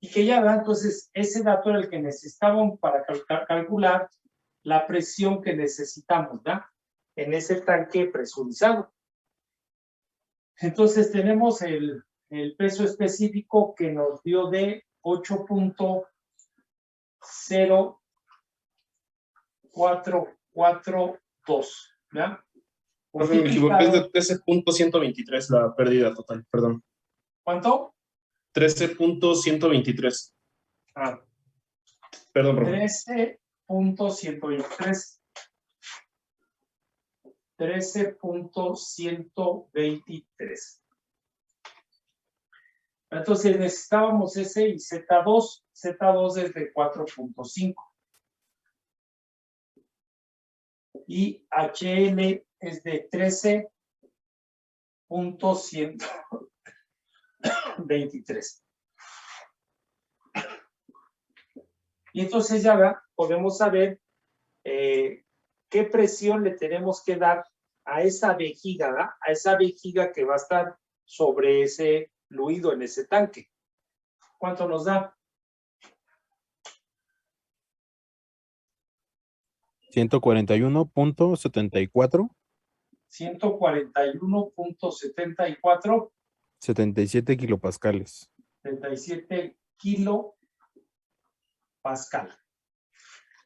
Y que ya da, entonces, ese dato era el que necesitaban para calcular la presión que necesitamos, ¿verdad? En ese tanque presurizado. Entonces, tenemos el peso específico que nos dio de 8.0442, ¿verdad? Profe, me equivoqué, es de 13.123 la pérdida total, perdón. ¿Cuánto? 13.123. Ah, Perdón, profe. 13.123. 13.123. Entonces necesitábamos S y Z2. Z2 es de 4.5. Y HL es de 13.123. Y entonces ya podemos saber qué presión le tenemos que dar a esa vejiga, ¿verdad? A esa vejiga que va a estar sobre ese fluido en ese tanque. ¿Cuánto nos da? 141.74. 141.74. 77 kilopascales. 77 kilopascal.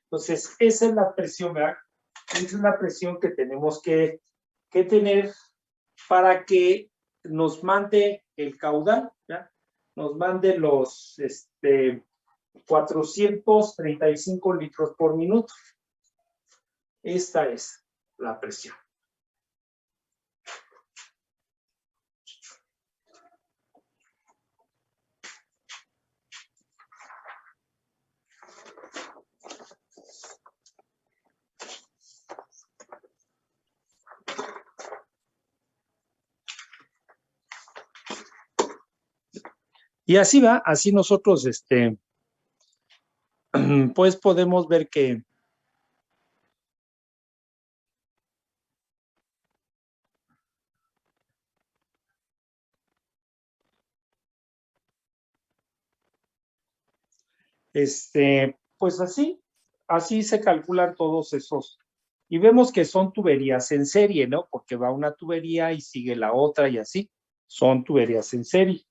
Entonces, esa es la presión, ¿verdad? Esa es la presión que tenemos que tener para que nos mande el caudal, ¿ya? Nos mande los 435 litros por minuto. Esta es la presión. Y así va, así nosotros, pues podemos ver que pues así se calculan todos esos. Y vemos que son tuberías en serie, ¿no? Porque va una tubería y sigue la otra y así. Son tuberías en serie.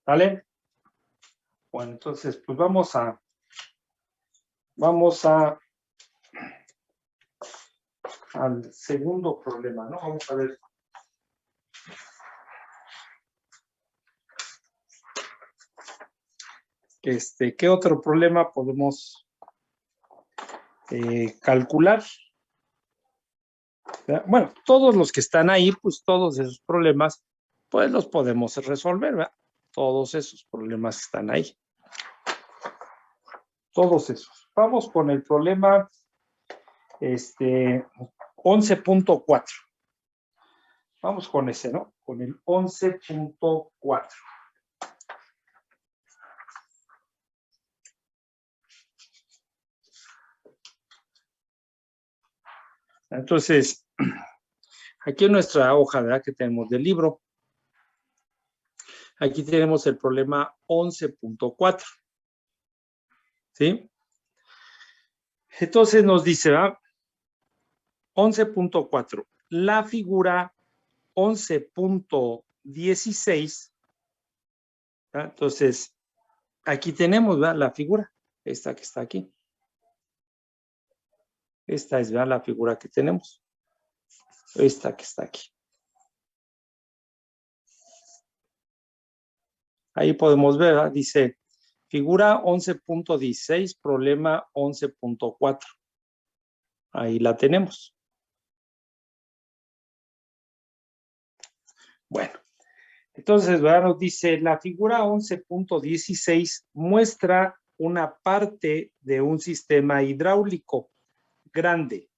¿Vale? Bueno, entonces, pues vamos al segundo problema, ¿no? Vamos a ver. ¿Qué otro problema podemos calcular? Bueno, todos los que están ahí, pues todos esos problemas, pues los podemos resolver, ¿verdad? Todos esos problemas están ahí. Todos esos. Vamos con el problema 11.4. Vamos con ese, ¿no? Con el 11.4. Entonces, aquí en nuestra hoja, ¿verdad? Que tenemos del libro. Aquí tenemos el problema 11.4. ¿Sí? Entonces nos dice, ¿verdad? 11.4. La figura 11.16. Entonces, aquí tenemos, ¿verdad? La figura, esta que está aquí. Esta es, ¿verdad? La figura que tenemos. Esta que está aquí. Ahí podemos ver, ¿verdad? Dice, figura 11.16, problema 11.4. Ahí la tenemos. Bueno, entonces, ¿verdad? Nos dice, la figura 11.16 muestra una parte de un sistema hidráulico grande,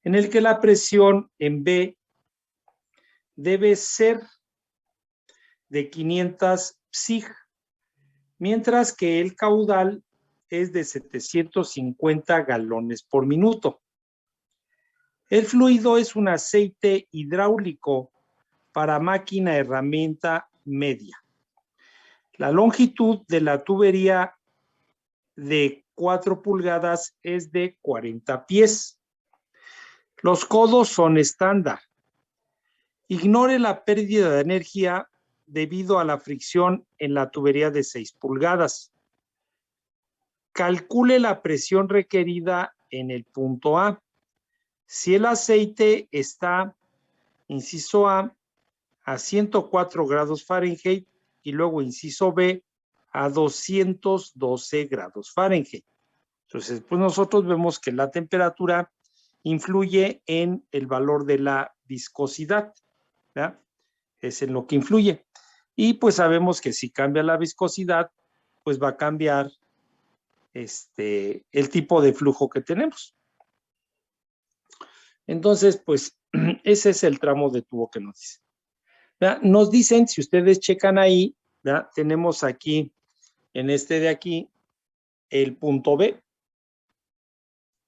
en el que la presión en B debe ser de 500 psig, mientras que el caudal es de 750 galones por minuto. El fluido es un aceite hidráulico para máquina herramienta media. La longitud de la tubería de 4 pulgadas es de 40 pies. Los codos son estándar. Ignore la pérdida de energía debido a la fricción en la tubería de 6 pulgadas. Calcule la presión requerida en el punto A. Si el aceite está inciso a 104 grados Fahrenheit y luego inciso B a 212 grados Fahrenheit. Entonces, pues nosotros vemos que la temperatura influye en el valor de la viscosidad, ¿verdad? Es en lo que influye. Y pues sabemos que si cambia la viscosidad, pues va a cambiar el tipo de flujo que tenemos. Entonces, pues ese es el tramo de tubo que nos dice. ¿Verdad? Nos dicen, si ustedes checan ahí, ¿verdad? Tenemos aquí, en este de aquí, el punto B.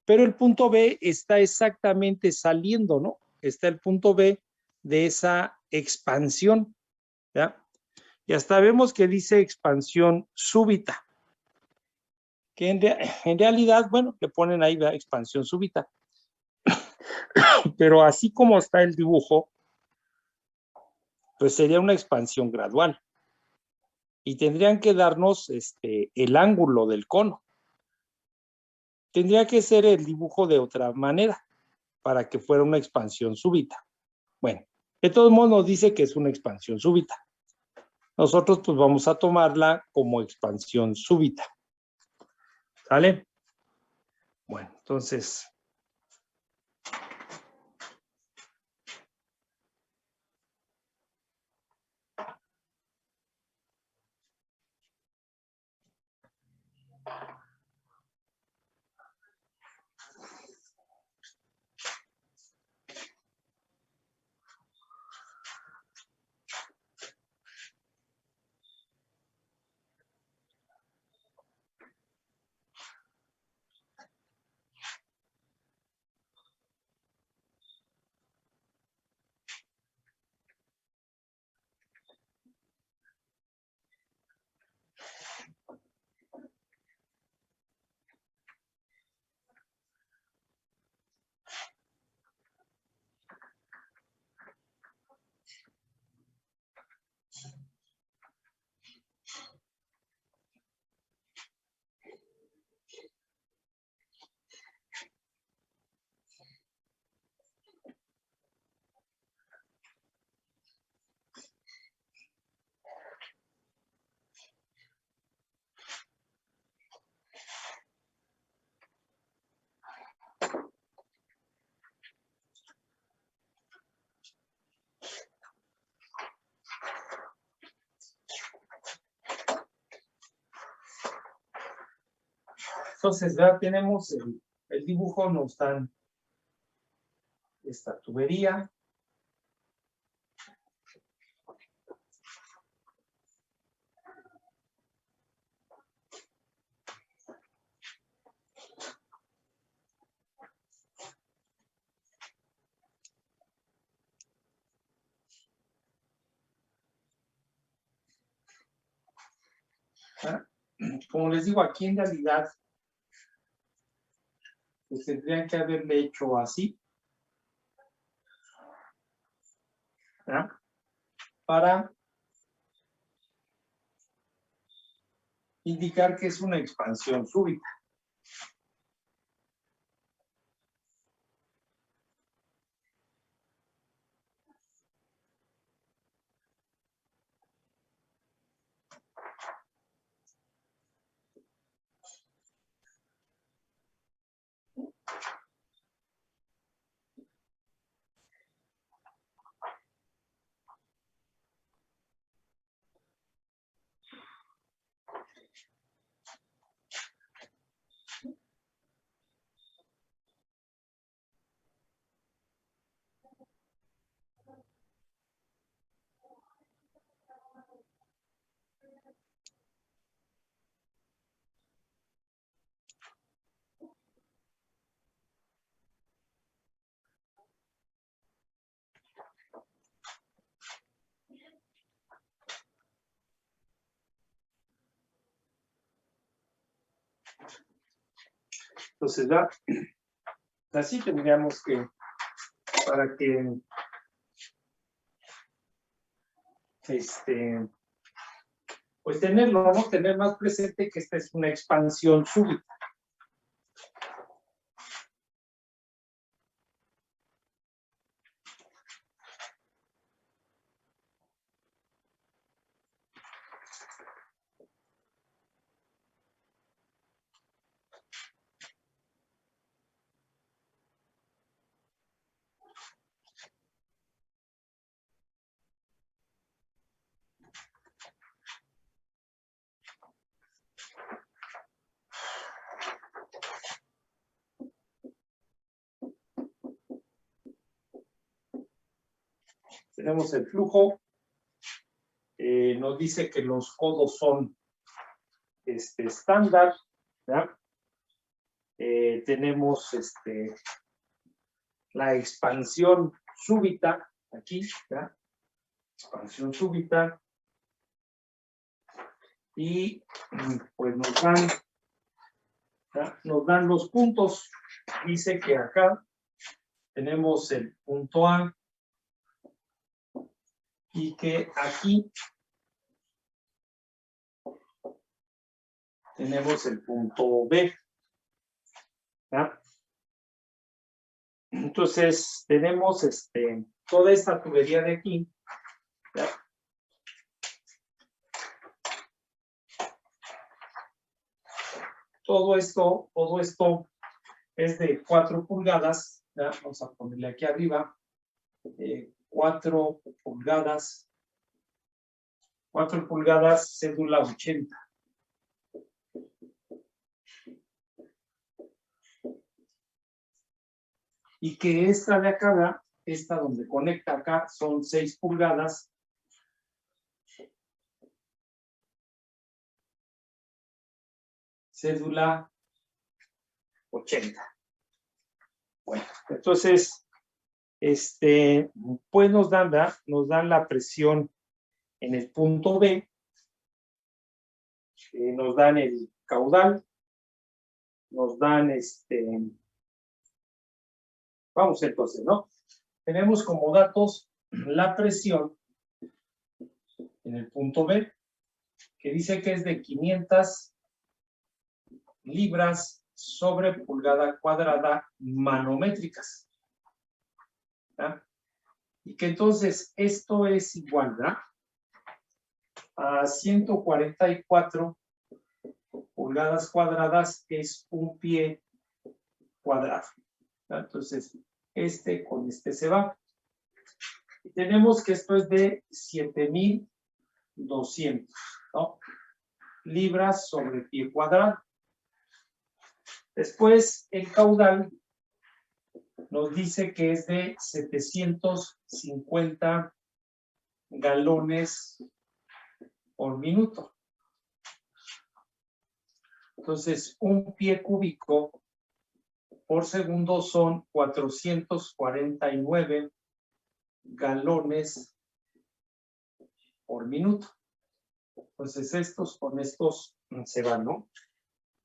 Pero el punto B está exactamente saliendo, ¿no? Está el punto B de esa expansión, ¿verdad? Y hasta vemos que dice expansión súbita. Que en realidad, bueno, le ponen ahí, ¿verdad? Expansión súbita. Pero así como está el dibujo, pues sería una expansión gradual. Y tendrían que darnos el ángulo del cono. Tendría que ser el dibujo de otra manera para que fuera una expansión súbita. Bueno, de todos modos nos dice que es una expansión súbita. Nosotros pues vamos a tomarla como expansión súbita. ¿Sale? Bueno, entonces... Entonces, ya tenemos el dibujo, nos dan esta tubería. Como les digo, aquí en realidad pues tendrían que haberle hecho así, ¿verdad? Para indicar que es una expansión súbita. Entonces, ya, así tendríamos que, para que, pues tenerlo, ¿no? Tener más presente que esta es una expansión súbita. tenemos el flujo. Nos dice que los codos son estándar, ¿verdad? Tenemos la expansión súbita aquí, ¿verdad? Expansión súbita. Y pues nos dan los puntos. Dice que acá tenemos el punto A y que aquí tenemos el punto B. ¿Ya? Entonces tenemos toda esta tubería de aquí. ¿Ya? Todo esto es de 4 pulgadas. ¿Ya? Vamos a ponerle aquí arriba. 4 pulgadas. 4 pulgadas, cédula 80. Y que esta de acá, esta donde conecta acá, son 6 pulgadas. Cédula 80. Bueno, entonces, pues nos dan la presión en el punto B, nos dan el caudal, nos dan vamos entonces, ¿no? Tenemos como datos la presión en el punto B, que dice que es de 500 libras sobre pulgada cuadrada manométricas. ¿Ya? Y que entonces esto es igual, ¿verdad? A 144 pulgadas cuadradas es un pie cuadrado. ¿Ya? Entonces, con se va. Y tenemos que esto es de 7,200, ¿no? Libras sobre pie cuadrado. Después, el caudal nos dice que es de 750 galones por minuto. Entonces, un pie cúbico por segundo son 449 galones por minuto. Entonces, estos con estos se van, ¿no?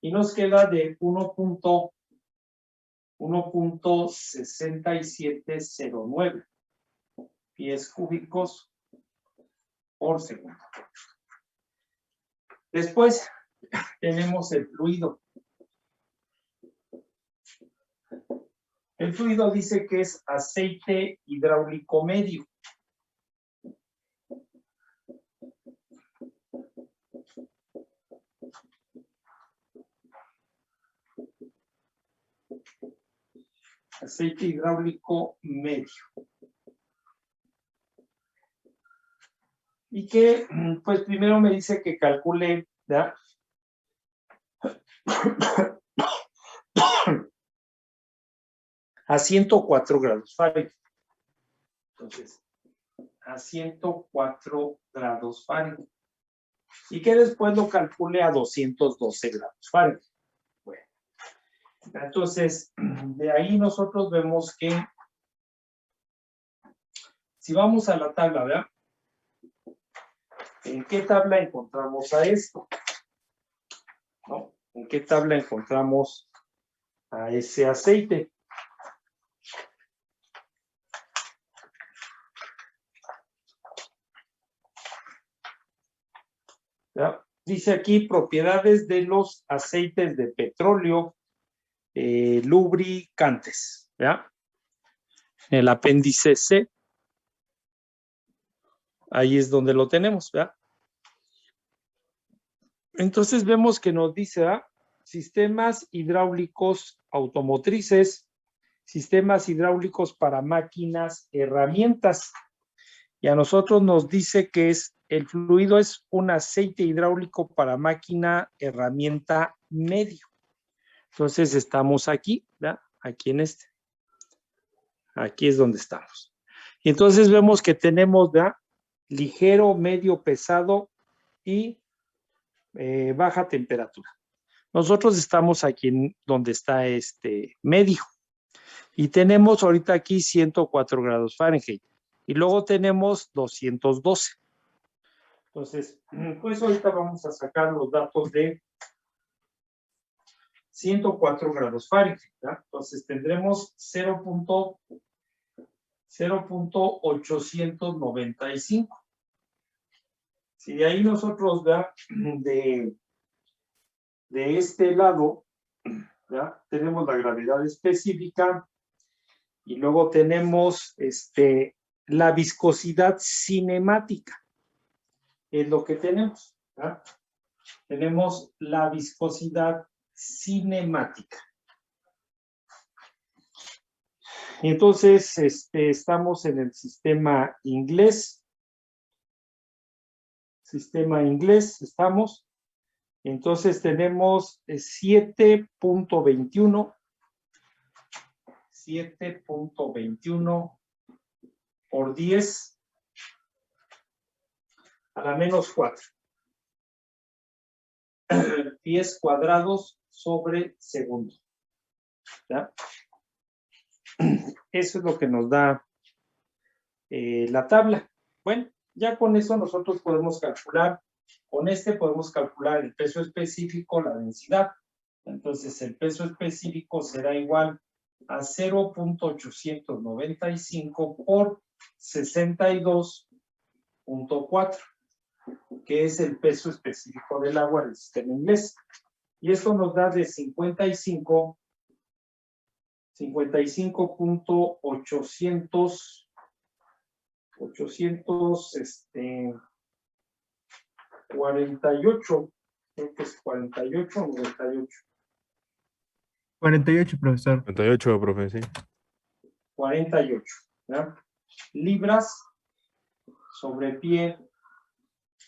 Y nos queda de 1.6709 pies cúbicos por segundo. Después tenemos el fluido. El fluido dice que es aceite hidráulico medio. Aceite hidráulico medio. Y que, pues primero me dice que calcule, ¿ya? A 104 grados Fahrenheit. Entonces, a 104 grados Fahrenheit. Y que después lo calcule a 212 grados Fahrenheit. Bueno, entonces, de ahí nosotros vemos que si vamos a la tabla, ¿verdad? ¿En qué tabla encontramos a esto? ¿No? ¿En qué tabla encontramos a ese aceite? ¿Ya? Dice aquí propiedades de los aceites de petróleo lubricantes. ¿Ya? El apéndice C. Ahí es donde lo tenemos, ¿verdad? Entonces vemos que nos dice, ¿verdad? Sistemas hidráulicos automotrices, sistemas hidráulicos para máquinas, herramientas. Y a nosotros nos dice que el fluido es un aceite hidráulico para máquina, herramienta, medio. Entonces estamos aquí, ¿verdad? Aquí en Aquí es donde estamos. Y entonces vemos que tenemos, ¿verdad?, ligero, medio, pesado y baja temperatura. Nosotros estamos aquí en donde está este medio. Y tenemos ahorita aquí 104 grados Fahrenheit. Y luego tenemos 212. Entonces, pues ahorita vamos a sacar los datos de 104 grados Fahrenheit, ¿verdad? Entonces tendremos 0.895. Si de ahí nosotros, ¿verdad?, de este lado, ¿verdad?, tenemos la gravedad específica y luego tenemos la viscosidad cinemática. Es lo que tenemos, ¿verdad? Tenemos la viscosidad cinemática. Entonces, estamos en el sistema inglés. Sistema inglés, estamos. Entonces tenemos 7.21. 7.21 por 10 a la menos 4. 10 cuadrados sobre segundo. ¿Ya? Eso es lo que nos da la tabla. Bueno, ya con eso nosotros podemos calcular, podemos calcular el peso específico, la densidad. Entonces el peso específico será igual a 0.895 por 62.4, que es el peso específico del agua del sistema inglés. Y esto nos da de 48, creo que es 48 o 98. 48, profesor. 48, profe, sí. 48, ¿verdad?, libras sobre pie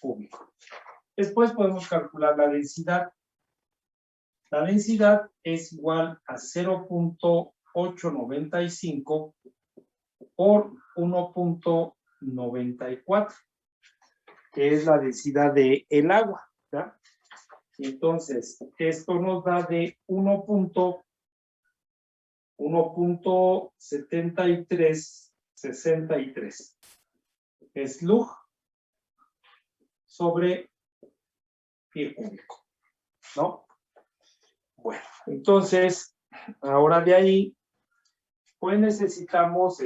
cúbico. Después podemos calcular la densidad. La densidad es igual a 0.895 por 1.94, que es la densidad del agua, ¿verdad? Entonces, esto nos da de 1.7363 slug sobre pie cúbico, ¿no? Bueno, entonces, ahora de ahí, pues necesitamos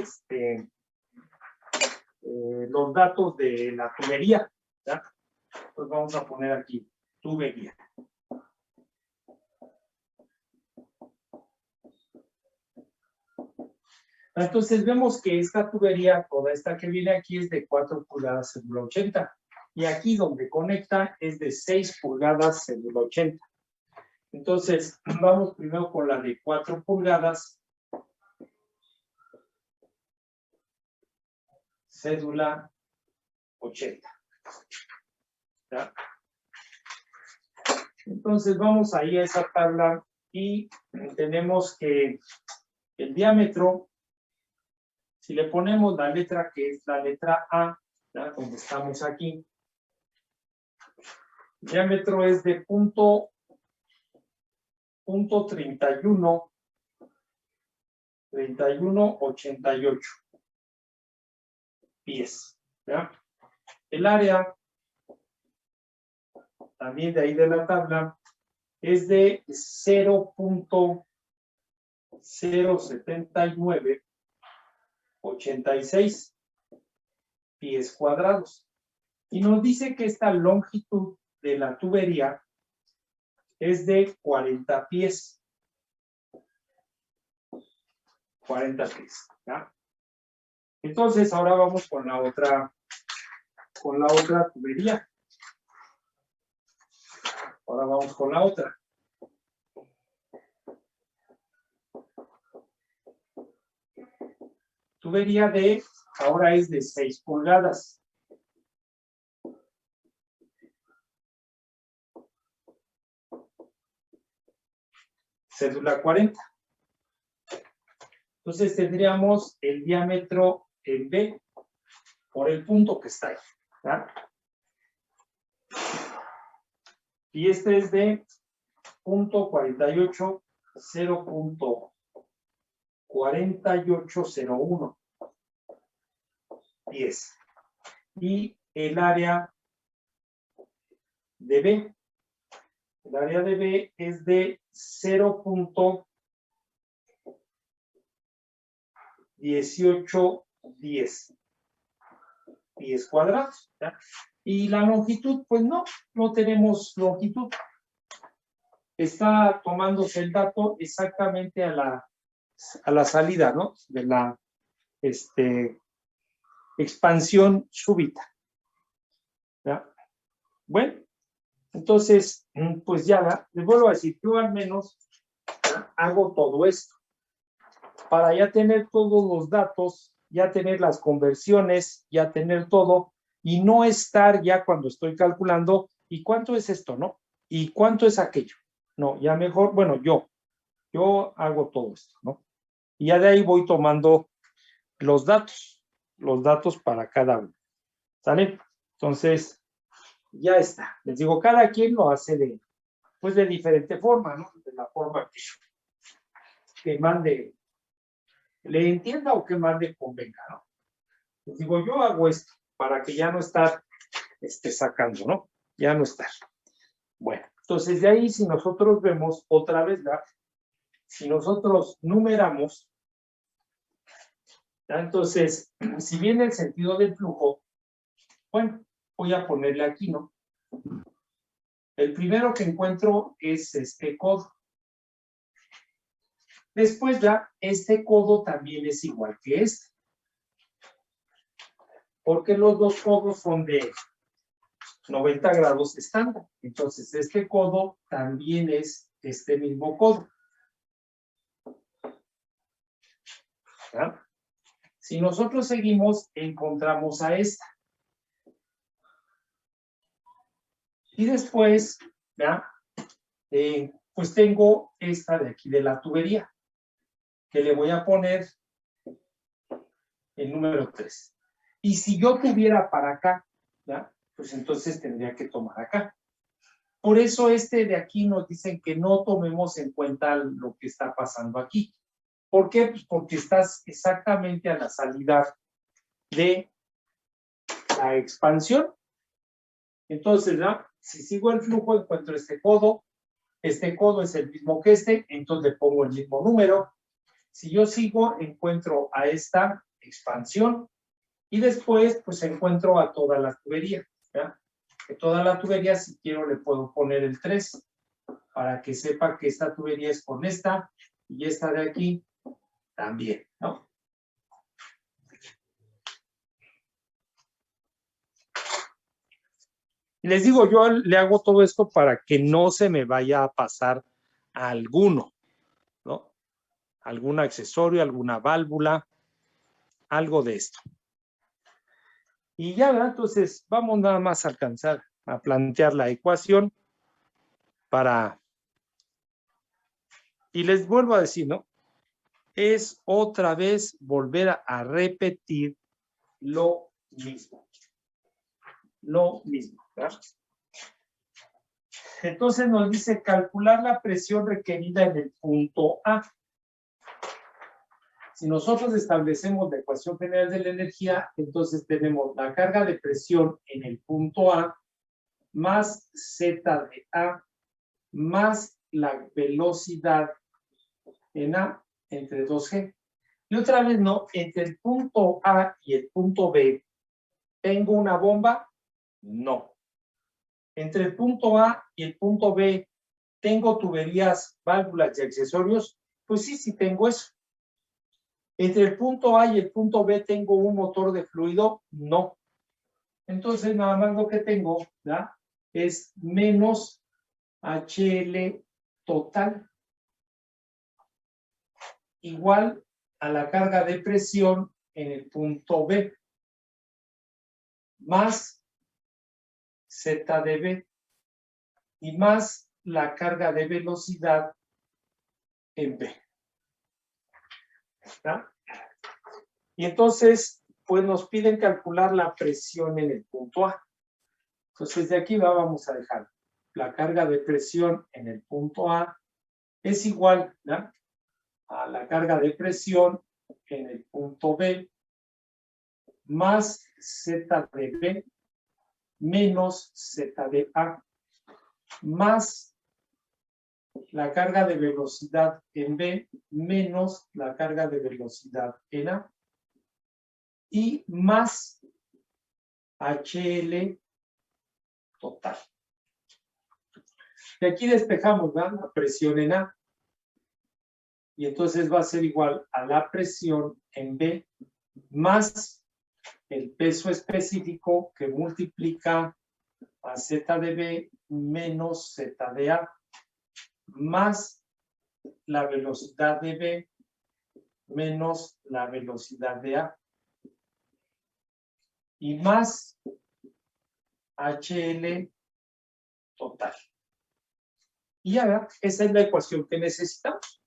los datos de la tubería, ¿ya? Pues vamos a poner aquí, tubería. Entonces vemos que esta tubería, toda esta que viene aquí, es de 4 pulgadas cédula 80. Y aquí donde conecta es de 6 pulgadas cédula 80. Entonces, vamos primero con la de 4 pulgadas. Cédula 80. ¿Ya? Entonces, vamos ahí a esa tabla y tenemos que el diámetro, si le ponemos la letra que es la letra A, ¿ya?, donde estamos aquí, el diámetro es de punto 3188 pies, ¿ya? El área, también de ahí de la tabla, es de 0.07986 pies cuadrados. Y nos dice que esta longitud de la tubería es de 40 pies. 40 pies, ¿ya? Entonces, ahora vamos con la otra tubería. Ahora vamos con la otra. Tubería ahora es de 6 pulgadas. Cédula 40. Entonces tendríamos el diámetro en B por el punto que está ahí. ¿Ya? Y este es de punto 48, 0.4801. 10. Y el área de B. El área de B es de 0.1810. 10 cuadrados. ¿Ya? Y la longitud, pues no tenemos longitud. Está tomándose el dato exactamente a la salida, ¿no? De la expansión súbita. ¿Ya? Bueno, entonces, pues ya, les vuelvo a decir, yo al menos hago todo esto para ya tener todos los datos, ya tener las conversiones, ya tener todo, y no estar ya cuando estoy calculando, ¿y cuánto es esto, no? ¿Y cuánto es aquello? No, ya mejor, bueno, yo hago todo esto, ¿no? Y ya de ahí voy tomando los datos para cada uno. ¿Sale? Entonces, ya está. Les digo, cada quien lo hace de diferente forma, ¿no? De la forma que mande, le entienda o que mande convenga, ¿no? Les digo, yo hago esto para que ya no estar sacando, ¿no? Ya no estar. Bueno, entonces de ahí si nosotros vemos otra vez, ¿verdad? Si nosotros numeramos, ¿ya? Entonces, si viene el sentido del flujo, bueno, voy a ponerle aquí, ¿no? El primero que encuentro es este codo. Después ya, este codo también es igual que este. Porque los dos codos son de 90 grados estándar. Entonces, este codo también es este mismo codo. ¿Ya? Si nosotros seguimos, encontramos a esta. Y después, ¿ya? Pues tengo esta de aquí de la tubería, que le voy a poner el número 3. Y si yo tuviera para acá, ¿ya? Pues entonces tendría que tomar acá. Por eso de aquí nos dicen que no tomemos en cuenta lo que está pasando aquí. ¿Por qué? Pues porque estás exactamente a la salida de la expansión. Entonces, ¿no? Si sigo el flujo, encuentro este codo es el mismo que entonces le pongo el mismo número. Si yo sigo, encuentro a esta expansión y después, pues encuentro a toda la tubería. ¿Ya? Que toda la tubería, si quiero, le puedo poner el 3 para que sepa que esta tubería es con esta y esta de aquí también, ¿no? Y les digo, yo le hago todo esto para que no se me vaya a pasar a alguno, ¿no? Algún accesorio, alguna válvula, algo de esto. Y ya, ¿verdad? Entonces, vamos nada más a alcanzar a plantear la ecuación para... Y les vuelvo a decir, ¿no? Es otra vez volver a repetir lo mismo. Lo mismo, ¿verdad? Entonces nos dice calcular la presión requerida en el punto A. Si nosotros establecemos la ecuación general de la energía, entonces tenemos la carga de presión en el punto A más Z de A más la velocidad en A entre 2G. Y otra vez no, entre el punto A y el punto B, ¿tengo una bomba? No. Entre el punto A y el punto B, ¿tengo tuberías, válvulas y accesorios? Pues sí, sí tengo eso. Entre el punto A y el punto B, ¿tengo un motor de fluido? No. Entonces, nada más lo que tengo, ¿verdad? Es menos HL total igual a la carga de presión en el punto B más ZdB y más la carga de velocidad en B. ¿Está? Y entonces, pues nos piden calcular la presión en el punto A. Entonces, de aquí vamos a dejar la carga de presión en el punto A es igual, ¿no?, a la carga de presión en el punto B más Z de B menos Z de A más la carga de velocidad en B menos la carga de velocidad en A y más HL total. Y aquí despejamos, ¿verdad?, la presión en A. Y entonces va a ser igual a la presión en B más el peso específico que multiplica a Z de B menos Z de A más la velocidad de B menos la velocidad de A y más HL total. Y ya, ¿verdad?, esa es la ecuación que necesitamos.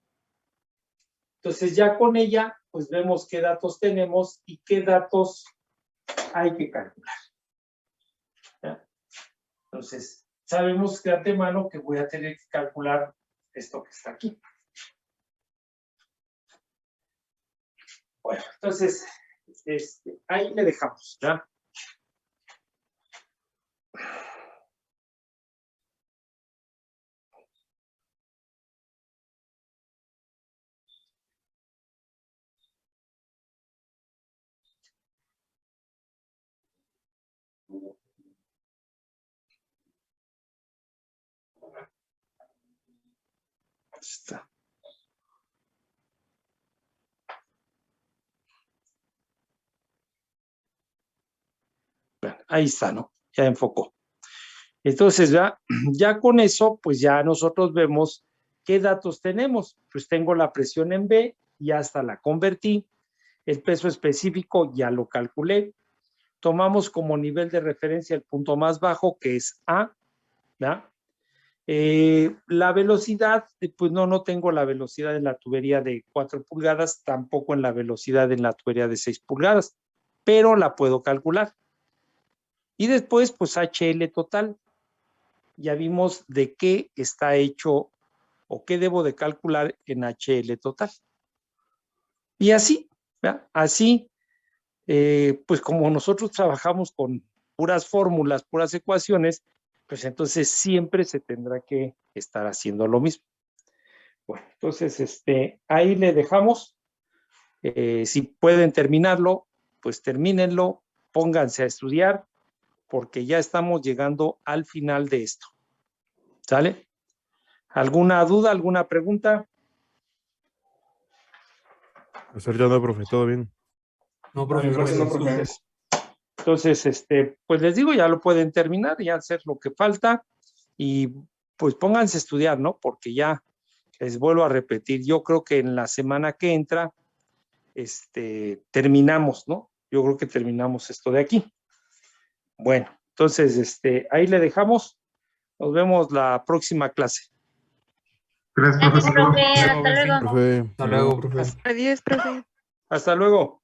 Entonces ya con ella, pues vemos qué datos tenemos y qué datos hay que calcular. ¿Ya? Entonces, sabemos de antemano que voy a tener que calcular esto que está aquí. Bueno, entonces, ahí le dejamos, ¿ya? Está. Bueno, ahí está, ¿no? Ya enfocó. Entonces, ya con eso, pues ya nosotros vemos qué datos tenemos. Pues tengo la presión en B, ya hasta la convertí. El peso específico ya lo calculé. Tomamos como nivel de referencia el punto más bajo, que es A, ¿ya? La velocidad, pues no tengo la velocidad en la tubería de 4 pulgadas, tampoco en la velocidad en la tubería de 6 pulgadas, pero la puedo calcular. Y después, pues HL total. Ya vimos de qué está hecho o qué debo de calcular en HL total. Y así, ¿ya? Así, pues como nosotros trabajamos con puras fórmulas, puras ecuaciones, pues entonces siempre se tendrá que estar haciendo lo mismo. Bueno, entonces ahí le dejamos. Si pueden terminarlo, pues termínenlo, pónganse a estudiar, porque ya estamos llegando al final de esto. ¿Sale? ¿Alguna duda, alguna pregunta? Hacer ya no, profe, todo bien. No, profe, gracias, no, profe. Entonces, pues les digo, ya lo pueden terminar, ya hacer lo que falta y pues pónganse a estudiar, ¿no? Porque ya les vuelvo a repetir, yo creo que en la semana que entra, terminamos, ¿no? Yo creo que terminamos esto de aquí. Bueno, entonces, ahí le dejamos. Nos vemos la próxima clase. Gracias, Gracias, profesor. profe. Hasta luego. Profe, Hasta luego, profe. Adiós, profe. Hasta luego.